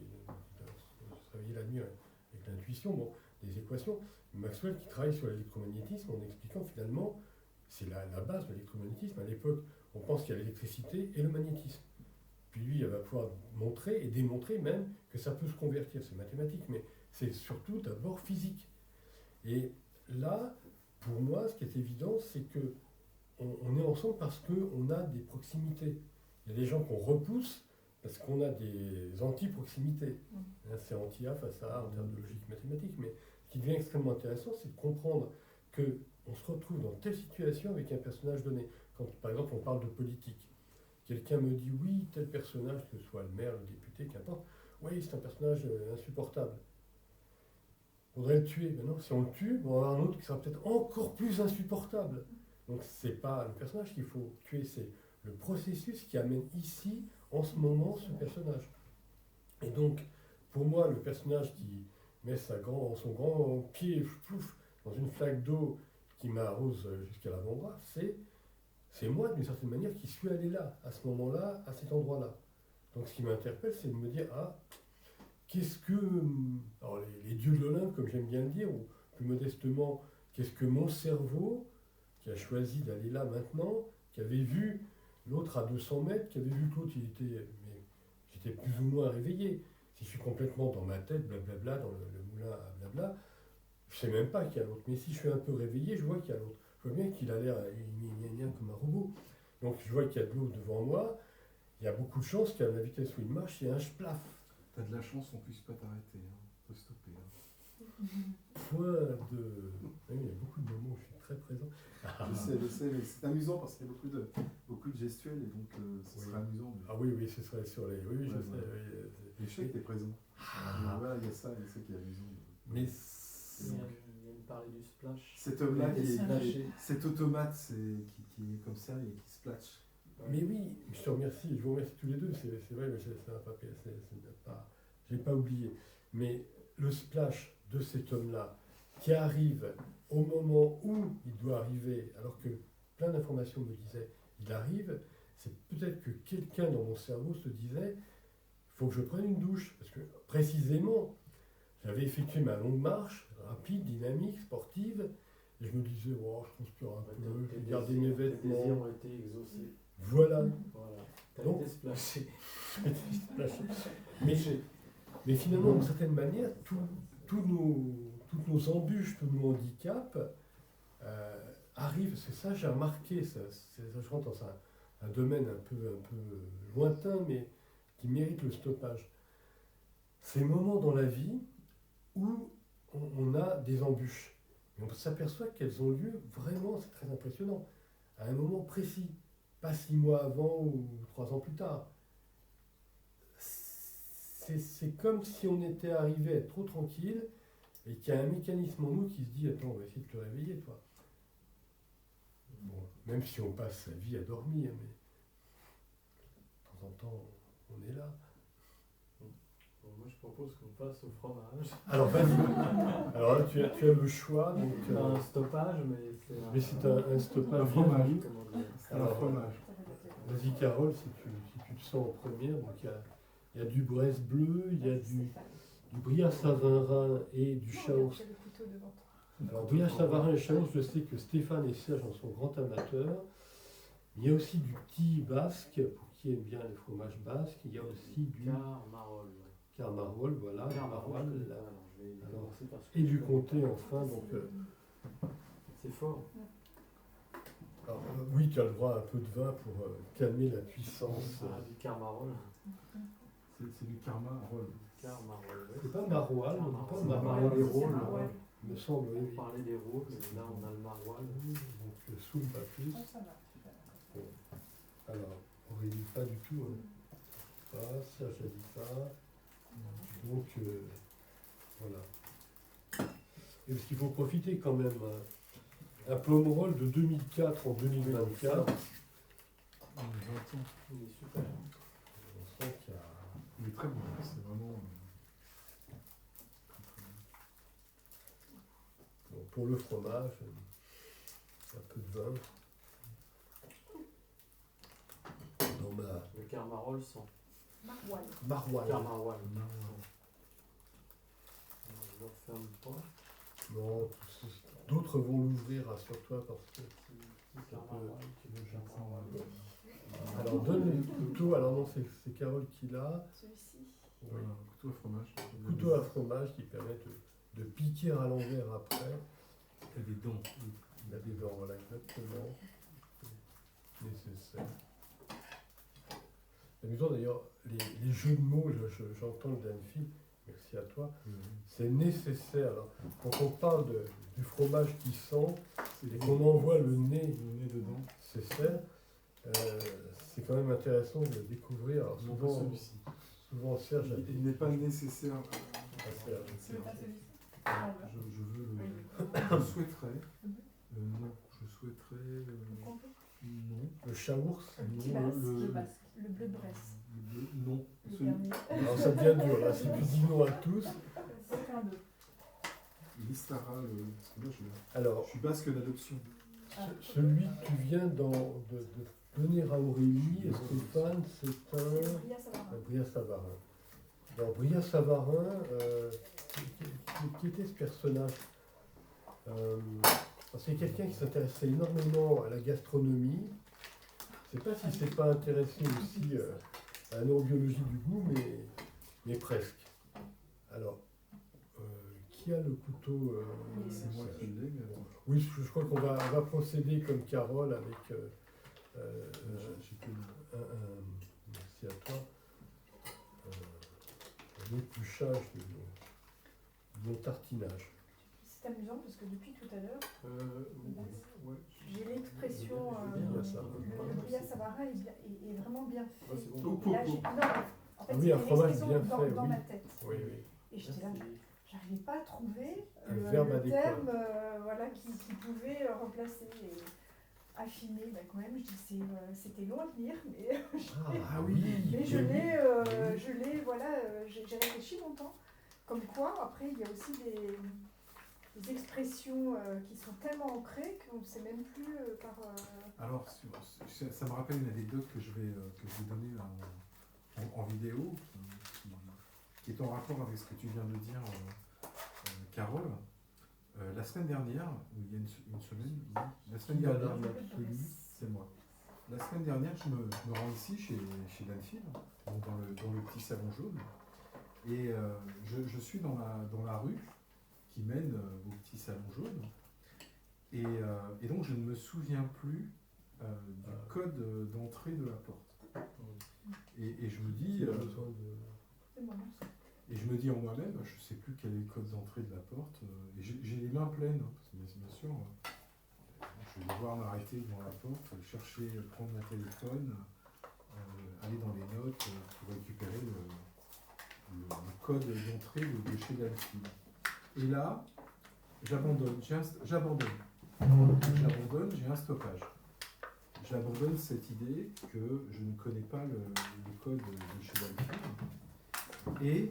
se réveillent la nuit avec l'intuition, des équations. Maxwell qui travaille sur l'électromagnétisme en expliquant finalement, c'est la base de l'électromagnétisme. À l'époque, on pense qu'il y a l'électricité et le magnétisme. Puis lui, il va pouvoir montrer et démontrer même que ça peut se convertir. C'est mathématique, mais c'est surtout d'abord physique. Et là, pour moi, ce qui est évident, c'est que on est ensemble parce qu'on a des proximités. Il y a des gens qu'on repousse parce qu'on a des anti-proximités. C'est anti-A face à A en termes de logique mathématique. Mais ce qui devient extrêmement intéressant, c'est de comprendre qu'on se retrouve dans telle situation avec un personnage donné. Quand, par exemple, on parle de politique, quelqu'un me dit oui, tel personnage, que ce soit le maire, le député, qu'importe, oui, c'est un personnage insupportable. Il faudrait le tuer. Mais non, si on le tue, on va avoir un autre qui sera peut-être encore plus insupportable. Donc c'est pas le personnage qu'il faut tuer, c'est le processus qui amène ici, en ce moment, ce personnage. Et donc, pour moi, le personnage qui met son grand pied plouf, dans une flaque d'eau qui m'arrose jusqu'à l'avant-bras, c'est moi, d'une certaine manière, qui suis allé là, à ce moment-là, à cet endroit-là. Donc ce qui m'interpelle, c'est de me dire, qu'est-ce que... Alors les dieux de l'Olympe, comme j'aime bien le dire, ou plus modestement, qu'est-ce que mon cerveau, qui a choisi d'aller là maintenant, qui avait vu l'autre à 200 mètres, qui avait vu que l'autre, j'étais plus ou moins réveillé. Si je suis complètement dans ma tête, blablabla, dans le moulin à blabla, je ne sais même pas qu'il y a l'autre. Mais si je suis un peu réveillé, je vois qu'il y a l'autre. Je vois bien qu'il a l'air comme un robot. Donc je vois qu'il y a de l'eau devant moi. Il y a beaucoup de chances qu'à la vitesse où il marche, il y a un splaf. T'as de la chance qu'on puisse pas t'arrêter, hein. Faut stopper. Point de... Oui, il y a beaucoup de moments où je suis très présent. Je sais, mais c'est amusant parce qu'il y a beaucoup de gestuels et donc ce serait amusant. Ah oui, ce serait sur les... Oui, je sais. Voilà. Oui, Mais je sais que t'es présent. Voilà, il y a ça qui est amusant. Mais Il y a une parler du splash. Cet homme-là cet automate qui est comme ça et qui splash. Mais oui, je vous remercie tous les deux, c'est vrai, mais j'ai pas oublié. Mais le splash de cet homme-là, qui arrive au moment où il doit arriver, alors que plein d'informations me disaient, il arrive, c'est peut-être que quelqu'un dans mon cerveau se disait, il faut que je prenne une douche, parce que précisément, j'avais effectué ma longue marche, rapide, dynamique, sportive, et je me disais, oh, je transpire un peu, je vais garder mes vêtements. Tes désirs ont été exaucés. Voilà. T'as Donc, été splashé. mais finalement, d'une certaine manière, toutes nos embûches, tous nos handicaps arrivent. C'est ça, j'ai remarqué, je rentre dans un domaine un peu lointain, mais qui mérite le stoppage. Ces moments dans la vie où on a des embûches. Et on s'aperçoit qu'elles ont lieu vraiment, c'est très impressionnant, à un moment précis. Pas 6 mois avant ou 3 ans plus tard. C'est comme si on était arrivé à être trop tranquille et qu'il y a un mécanisme en nous qui se dit, attends, on va essayer de te réveiller, toi. Bon, même si on passe sa vie à dormir, mais de temps en temps, on est là. Bon, moi, je propose qu'on passe au fromage. Alors, vas-y. Alors là, tu as le choix. Donc, un stoppage, mais c'est un stoppage. Un fromage. Comment dire. C'est un fromage. Vas-y, Carole, si tu te sens en première. Donc, il y a du Bresse bleu, il y a du Brillat Savarin et du Chaos. J'ai le couteau devant toi. Alors, Brillat Savarin et Chaos, je sais que Stéphane et Serge en sont grands amateurs. Il y a aussi du petit basque, pour qui aime bien les fromages basques. Il y a aussi du Carmarol, voilà. Et du comté, enfin. Donc, c'est fort. alors, oui, tu as le droit à un peu de vin pour calmer la puissance. Du Carmarol. C'est du karma roll. Carmarol, oui. C'est pas maroilles, on dit pas On maroilles. parlait des C'est rôles. maroilles. Il me semble, oui. On parlait des rôles, et là on a le maroilles. Donc, sous pas plus. Ça va. Alors, Aurélie, pas du tout. Pas, Serge a dit pas. Donc, voilà. Et parce qu'il faut profiter quand même. Un Pomerol de 2004 en 2024. Il est super. On sent qu'il y a... Il est très bon, c'est vraiment. Bon, pour le fromage, un peu de vin. Dans ma Le Carmarol sans. Maroilles. Carmarol. Je ne referme pas. Non, d'autres vont l'ouvrir, rassure-toi, parce que... Petit Carmarol, tu veux Carmarol. Alors, donne le couteau. Alors non, c'est Carole qui l'a. Celui-ci. Oui. Voilà, couteau à fromage. Couteau à fromage qui permet de piquer à l'envers après. Il y a des dents. Il a des dents, voilà, exactement. Nécessaire. C'est amusant d'ailleurs, les jeux de mots, j'entends le Danfi, merci à toi, c'est nécessaire. Alors, quand on parle du fromage qui sent et qu'on envoie le nez dedans, nécessaire, c'est quand même intéressant de découvrir. Alors, non pas souvent, celui-ci. souvent Serge a dit. Il n'est pas nécessaire. Tu veux pas celui-ci? Je veux le. Je souhaiterais. Non, je souhaiterais. Non. Le chaours. Le petit Non, basque. Le basque. Le bleu Bresse, Non. le Celui- dernier. Alors ça devient dur là, si tu dis non à tous. Aucun d'eux. L'Istara, parce que moi, Alors, je suis basque d'adoption. celui que tu viens de donner à Aurélie et Stéphane, c'est C'est un Bria Savarin. Bria Savarin. Alors Bria Savarin, qui était ce personnage c'est quelqu'un qui s'intéressait énormément à la gastronomie. Je ne sais pas s'il ne s'est pas intéressé aussi à la neurobiologie du goût, mais presque. Alors, qui a le couteau C'est moi qui l'ai, mais attends. Oui, je crois qu'on va procéder comme Carole avec J'ai que le- merci à toi, un épluchage de mon tartinage. C'est amusant parce que depuis tout à l'heure, Ouais. j'ai l'expression Bria Savarin. le Bria Savarin est vraiment bien fait. Ouais, c'est bon. Et là, non, en fait, Ah oui, c'était un fromage l'expression bien dans, fait, dans oui. ma tête. Oui. Et j'étais là, j'arrivais pas à trouver Un verbe le adéquat. terme voilà, qui pouvait remplacer et affiner. Ben, quand même, je dis c'était long à tenir, mais, Ah oui, mais je oui. l'ai, voilà, j'ai réfléchi longtemps. Comme quoi, après, il y a aussi des expressions qui sont tellement ancrées qu'on ne sait même plus par. Alors, ça me rappelle une anecdote que je vais donner en vidéo, qui est en rapport avec ce que tu viens de dire, Carole. La semaine dernière, ou il y a une semaine, la semaine dernière, c'est moi. La semaine dernière, je me rends ici chez Danfield, donc dans le petit salon jaune, et je suis dans la rue qui mène au petit salon jaune, et donc je ne me souviens plus du code d'entrée de la porte. Et je me dis, C'est moi, non, ça. et je me dis en moi-même, je ne sais plus quel est le code d'entrée de la porte, et j'ai les mains pleines, hein, parce que bien sûr, je vais devoir m'arrêter devant la porte, chercher, prendre mon téléphone, aller dans les notes pour récupérer le code d'entrée de chez Danfield. Et là, j'abandonne, j'ai un stoppage. J'abandonne cette idée que je ne connais pas le code de chez Danfield. Et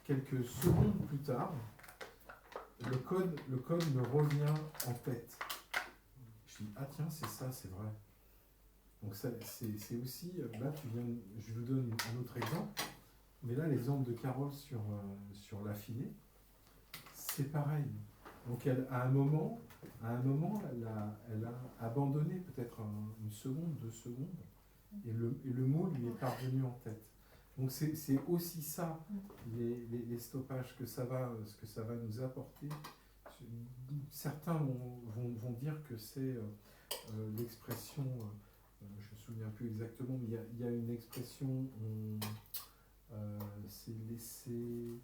quelques secondes plus tard, le code me revient en tête. Je dis, ah tiens, c'est ça, c'est vrai. Donc ça, c'est aussi, là je vous donne un autre exemple, mais là l'exemple de Carole sur l'affiné, c'est pareil. Donc à un moment, elle a abandonné peut-être une seconde, 2 secondes, et le mot lui est parvenu en tête. Donc c'est aussi ça, les stoppages, ce que ça va nous apporter. Certains vont dire que c'est l'expression, je ne me souviens plus exactement, mais il y a une expression, c'est laisser,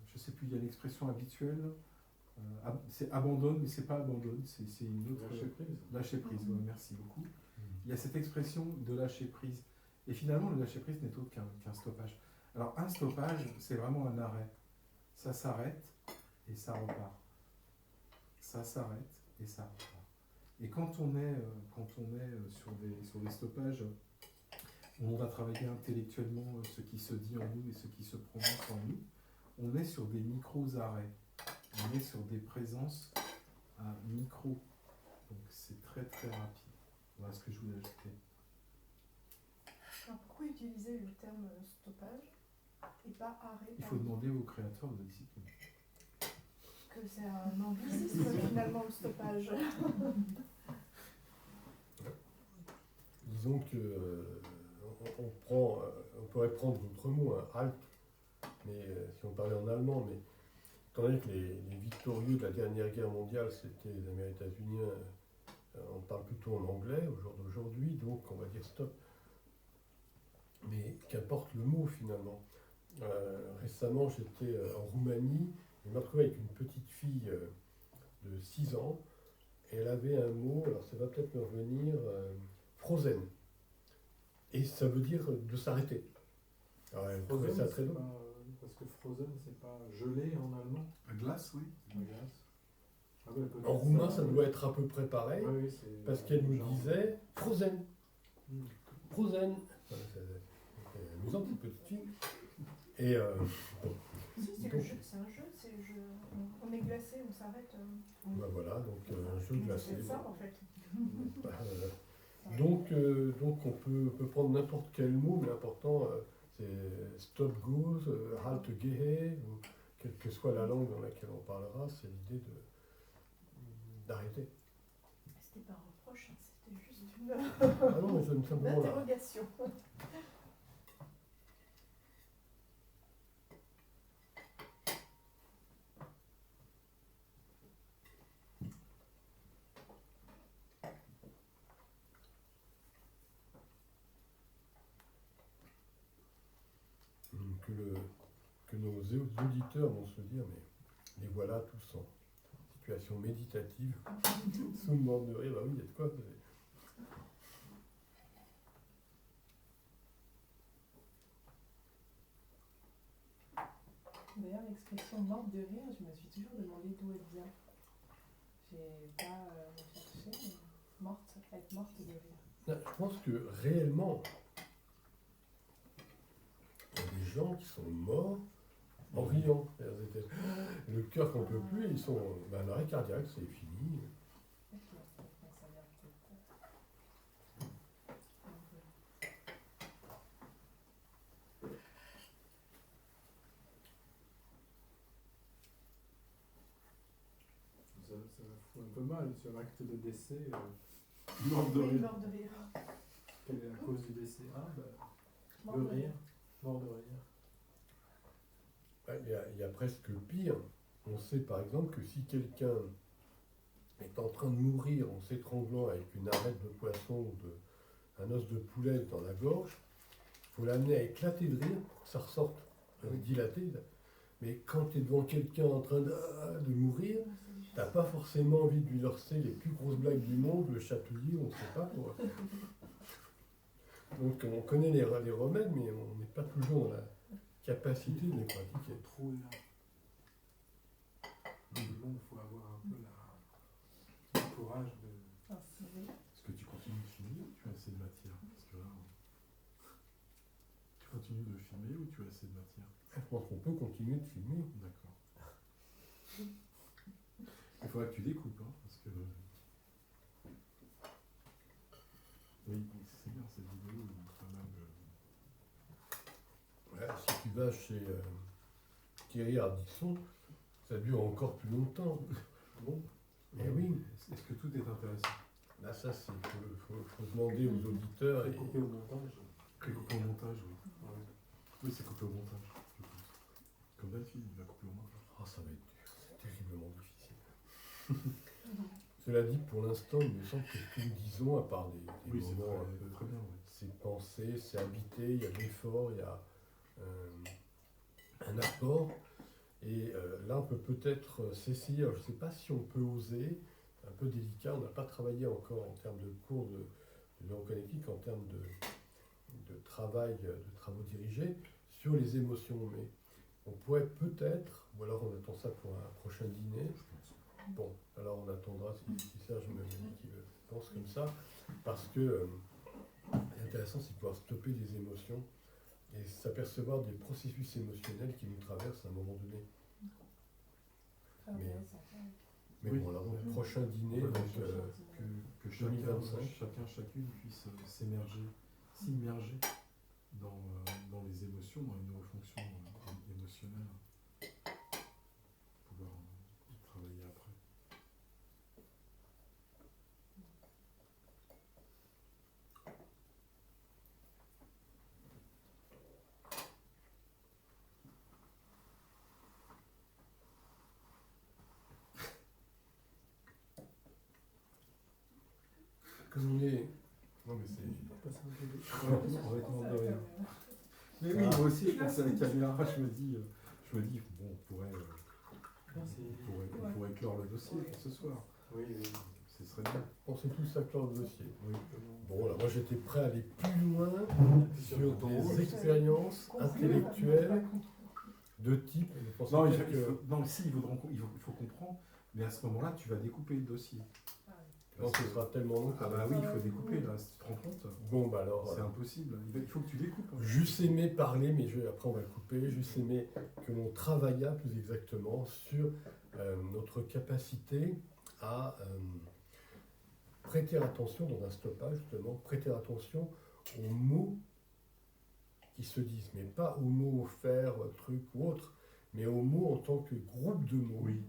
je ne sais plus, il y a une expression habituelle, c'est abandonne, mais c'est pas abandonne, c'est une autre. Lâcher prise. Lâcher prise, ouais, merci beaucoup. Il y a cette expression de lâcher prise. Et finalement, le lâcher prise n'est autre qu'un stoppage. Alors, un stoppage, c'est vraiment un arrêt. Ça s'arrête et ça repart. Ça s'arrête et ça repart. Et quand on est sur des stoppages où on va travailler intellectuellement ce qui se dit en nous et ce qui se prononce en nous, on est sur des micros-arrêts. On est sur des présences à micro. Donc c'est très très rapide. Voilà ce que je voulais ajouter. Alors, pourquoi utiliser le terme stoppage et pas arrêt? Il faut demander aux créateurs de la discipline. Que c'est un anglicisme finalement le stoppage. Disons que on pourrait prendre d'autres mots, un halt, mais si on parlait en allemand, mais étant donné que les victorieux de la dernière guerre mondiale, c'était les Américains, on parle plutôt en anglais au jour d'aujourd'hui, donc on va dire stop. Mais qu'importe le mot finalement. Récemment, j'étais en Roumanie et je me retrouvais avec une petite fille de 6 ans et elle avait un mot, alors ça va peut-être me revenir, frozen. Et ça veut dire de s'arrêter. Alors elle trouvait ça très drôle. Parce que frozen, c'est pas gelé en allemand. La glace, oui. C'est la glace. Ah ouais, peut-être En roumain, ça doit être à peu près pareil, Ouais, oui, c'est- parce qu'elle nous genre- disait Frozen. Hmm. Frozen. C'est amusant, cette petite fille. Et bon, Si, c'est Donc- le jeu, c'est un jeu, c'est le jeu. On est glacé, on s'arrête. bah voilà, donc un jeu glacé. C'est ça en fait. Bah, donc on peut prendre n'importe quel mot, mais l'important c'est stop goes, halt gehe, ou quelle que soit la langue dans laquelle on parlera, c'est l'idée d'arrêter. C'était pas un reproche, hein, c'était juste une, Ah non, mais c'est simplement là. interrogation. Que nos auditeurs vont se dire, mais les voilà tous en situation méditative, sous le bord de rire, bah oui, il y a de quoi. D'ailleurs, l'expression morte de rire, je me suis toujours demandé d'où elle vient. J'ai pas recherché, mais être morte de rire. Je pense que réellement, il y a des gens qui sont morts en riant. C'est-à-dire, c'était le cœur qu'on peut plus, ils sont à l'arrêt cardiaque, c'est fini. Ok, donc ça vient peut-être. Ça fout un peu mal sur l'acte de décès. Mort de Oui, rire. mort de rire. Quelle est la cause du décès? Ah, bah, Mort de de rire. Mort de rire. Il y a presque pire. On sait par exemple que si quelqu'un est en train de mourir en s'étranglant avec une arête de poisson ou un os de poulet dans la gorge, il faut l'amener à éclater de rire pour que ça ressorte dilaté. Mais quand tu es devant quelqu'un en train de mourir, t'as pas forcément envie de lui lancer les plus grosses blagues du monde, le chatouiller, on ne sait pas quoi. Donc on connaît les remèdes, mais on n'est pas toujours dans la capacité de les pratiquer. Trop là. Mais bon, il faut avoir un peu le courage de. Est-ce que tu continues de filmer ou tu as assez de matière? Parce que là, tu continues de filmer ou tu as assez de matière? Je pense qu'on peut continuer de filmer. D'accord. Il faudra que tu découpes, hein, parce que... Oui, c'est bien cette vidéo, il y a pas mal de... Ouais, si tu vas chez Thierry Ardisson, ça dure encore plus longtemps. Bon, Eh oui, Est-ce que tout est intéressant? là ça c'est faut demander aux auditeurs. faut Et, couper au montage. C'est coupé au montage, oui. Ouais. Oui, c'est coupé au montage, je pense. Comme Delphine, il va couper au montage. oh, ça va être dur, c'est terriblement difficile. Cela dit, pour l'instant, il me semble que ce que nous disons, à part des Oui, c'est moments, très bien, oui. c'est pensé, c'est habité, il y a de l'effort, il y a un apport. Et là, on peut peut-être s'essayer. Alors, je ne sais pas si on peut oser, c'est un peu délicat, on n'a pas travaillé encore en termes de cours de neuroconnectique, en termes de travail, de travaux dirigés, sur les émotions. Mais on pourrait peut-être, ou alors on attend ça pour un prochain dîner. Bon, alors on attendra si Serge me dit qu'il pense comme ça, parce que l'intéressant, c'est de pouvoir stopper les émotions et s'apercevoir des processus émotionnels qui nous traversent à un moment donné. Très intéressant. Mais Oui. bon, alors donc, prochain dîner, Ouais, donc, que 2025. chacune puisse s'immerger dans les émotions, dans les neurofonctions émotionnelles, pour pouvoir y travailler après. comme on est. Non, mais c'est. Honnêtement, de rien. Mais oui, moi aussi, je pense à la caméra, je me dis, bon, on pourrait clore le dossier pour ce soir. Oui, oui. Ce serait bien. Pensez tous à clore le dossier. Oui. Bon, là, moi j'étais prêt à aller plus loin sur ton des expériences intellectuelles de type. Non, si, il faut comprendre. Mais à ce moment-là, tu vas découper le dossier. Ah oui. Non, ce sera tellement long. Ah bah oui, il faut découper là, tu te rends compte? Bon, bah alors, C'est impossible, il faut que tu découpes. juste aimer parler, mais après on va le couper, juste aimer que l'on travailla plus exactement sur notre capacité à prêter attention dans un stoppage, justement, prêter attention aux mots qui se disent, mais pas aux mots faire, truc ou autre, mais aux mots en tant que groupe de mots. Oui.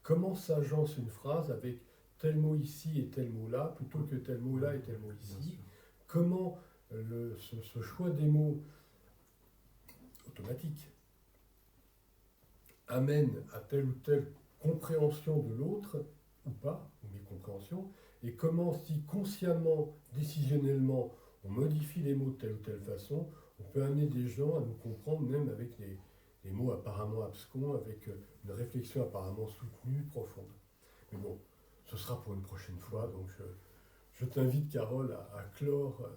Comment s'agence une phrase avec tel mot ici et tel mot là, plutôt que tel mot là et tel mot Bien ici. sûr. Comment ce choix des mots automatique amène à telle ou telle compréhension de l'autre, ou pas, ou mécompréhension, et comment si consciemment, décisionnellement, on modifie les mots de telle ou telle façon, on peut amener des gens à nous comprendre même avec des mots apparemment abscons, avec une réflexion apparemment soutenue, profonde. Mais bon, ce sera pour une prochaine fois, donc je t'invite, Carole, à clore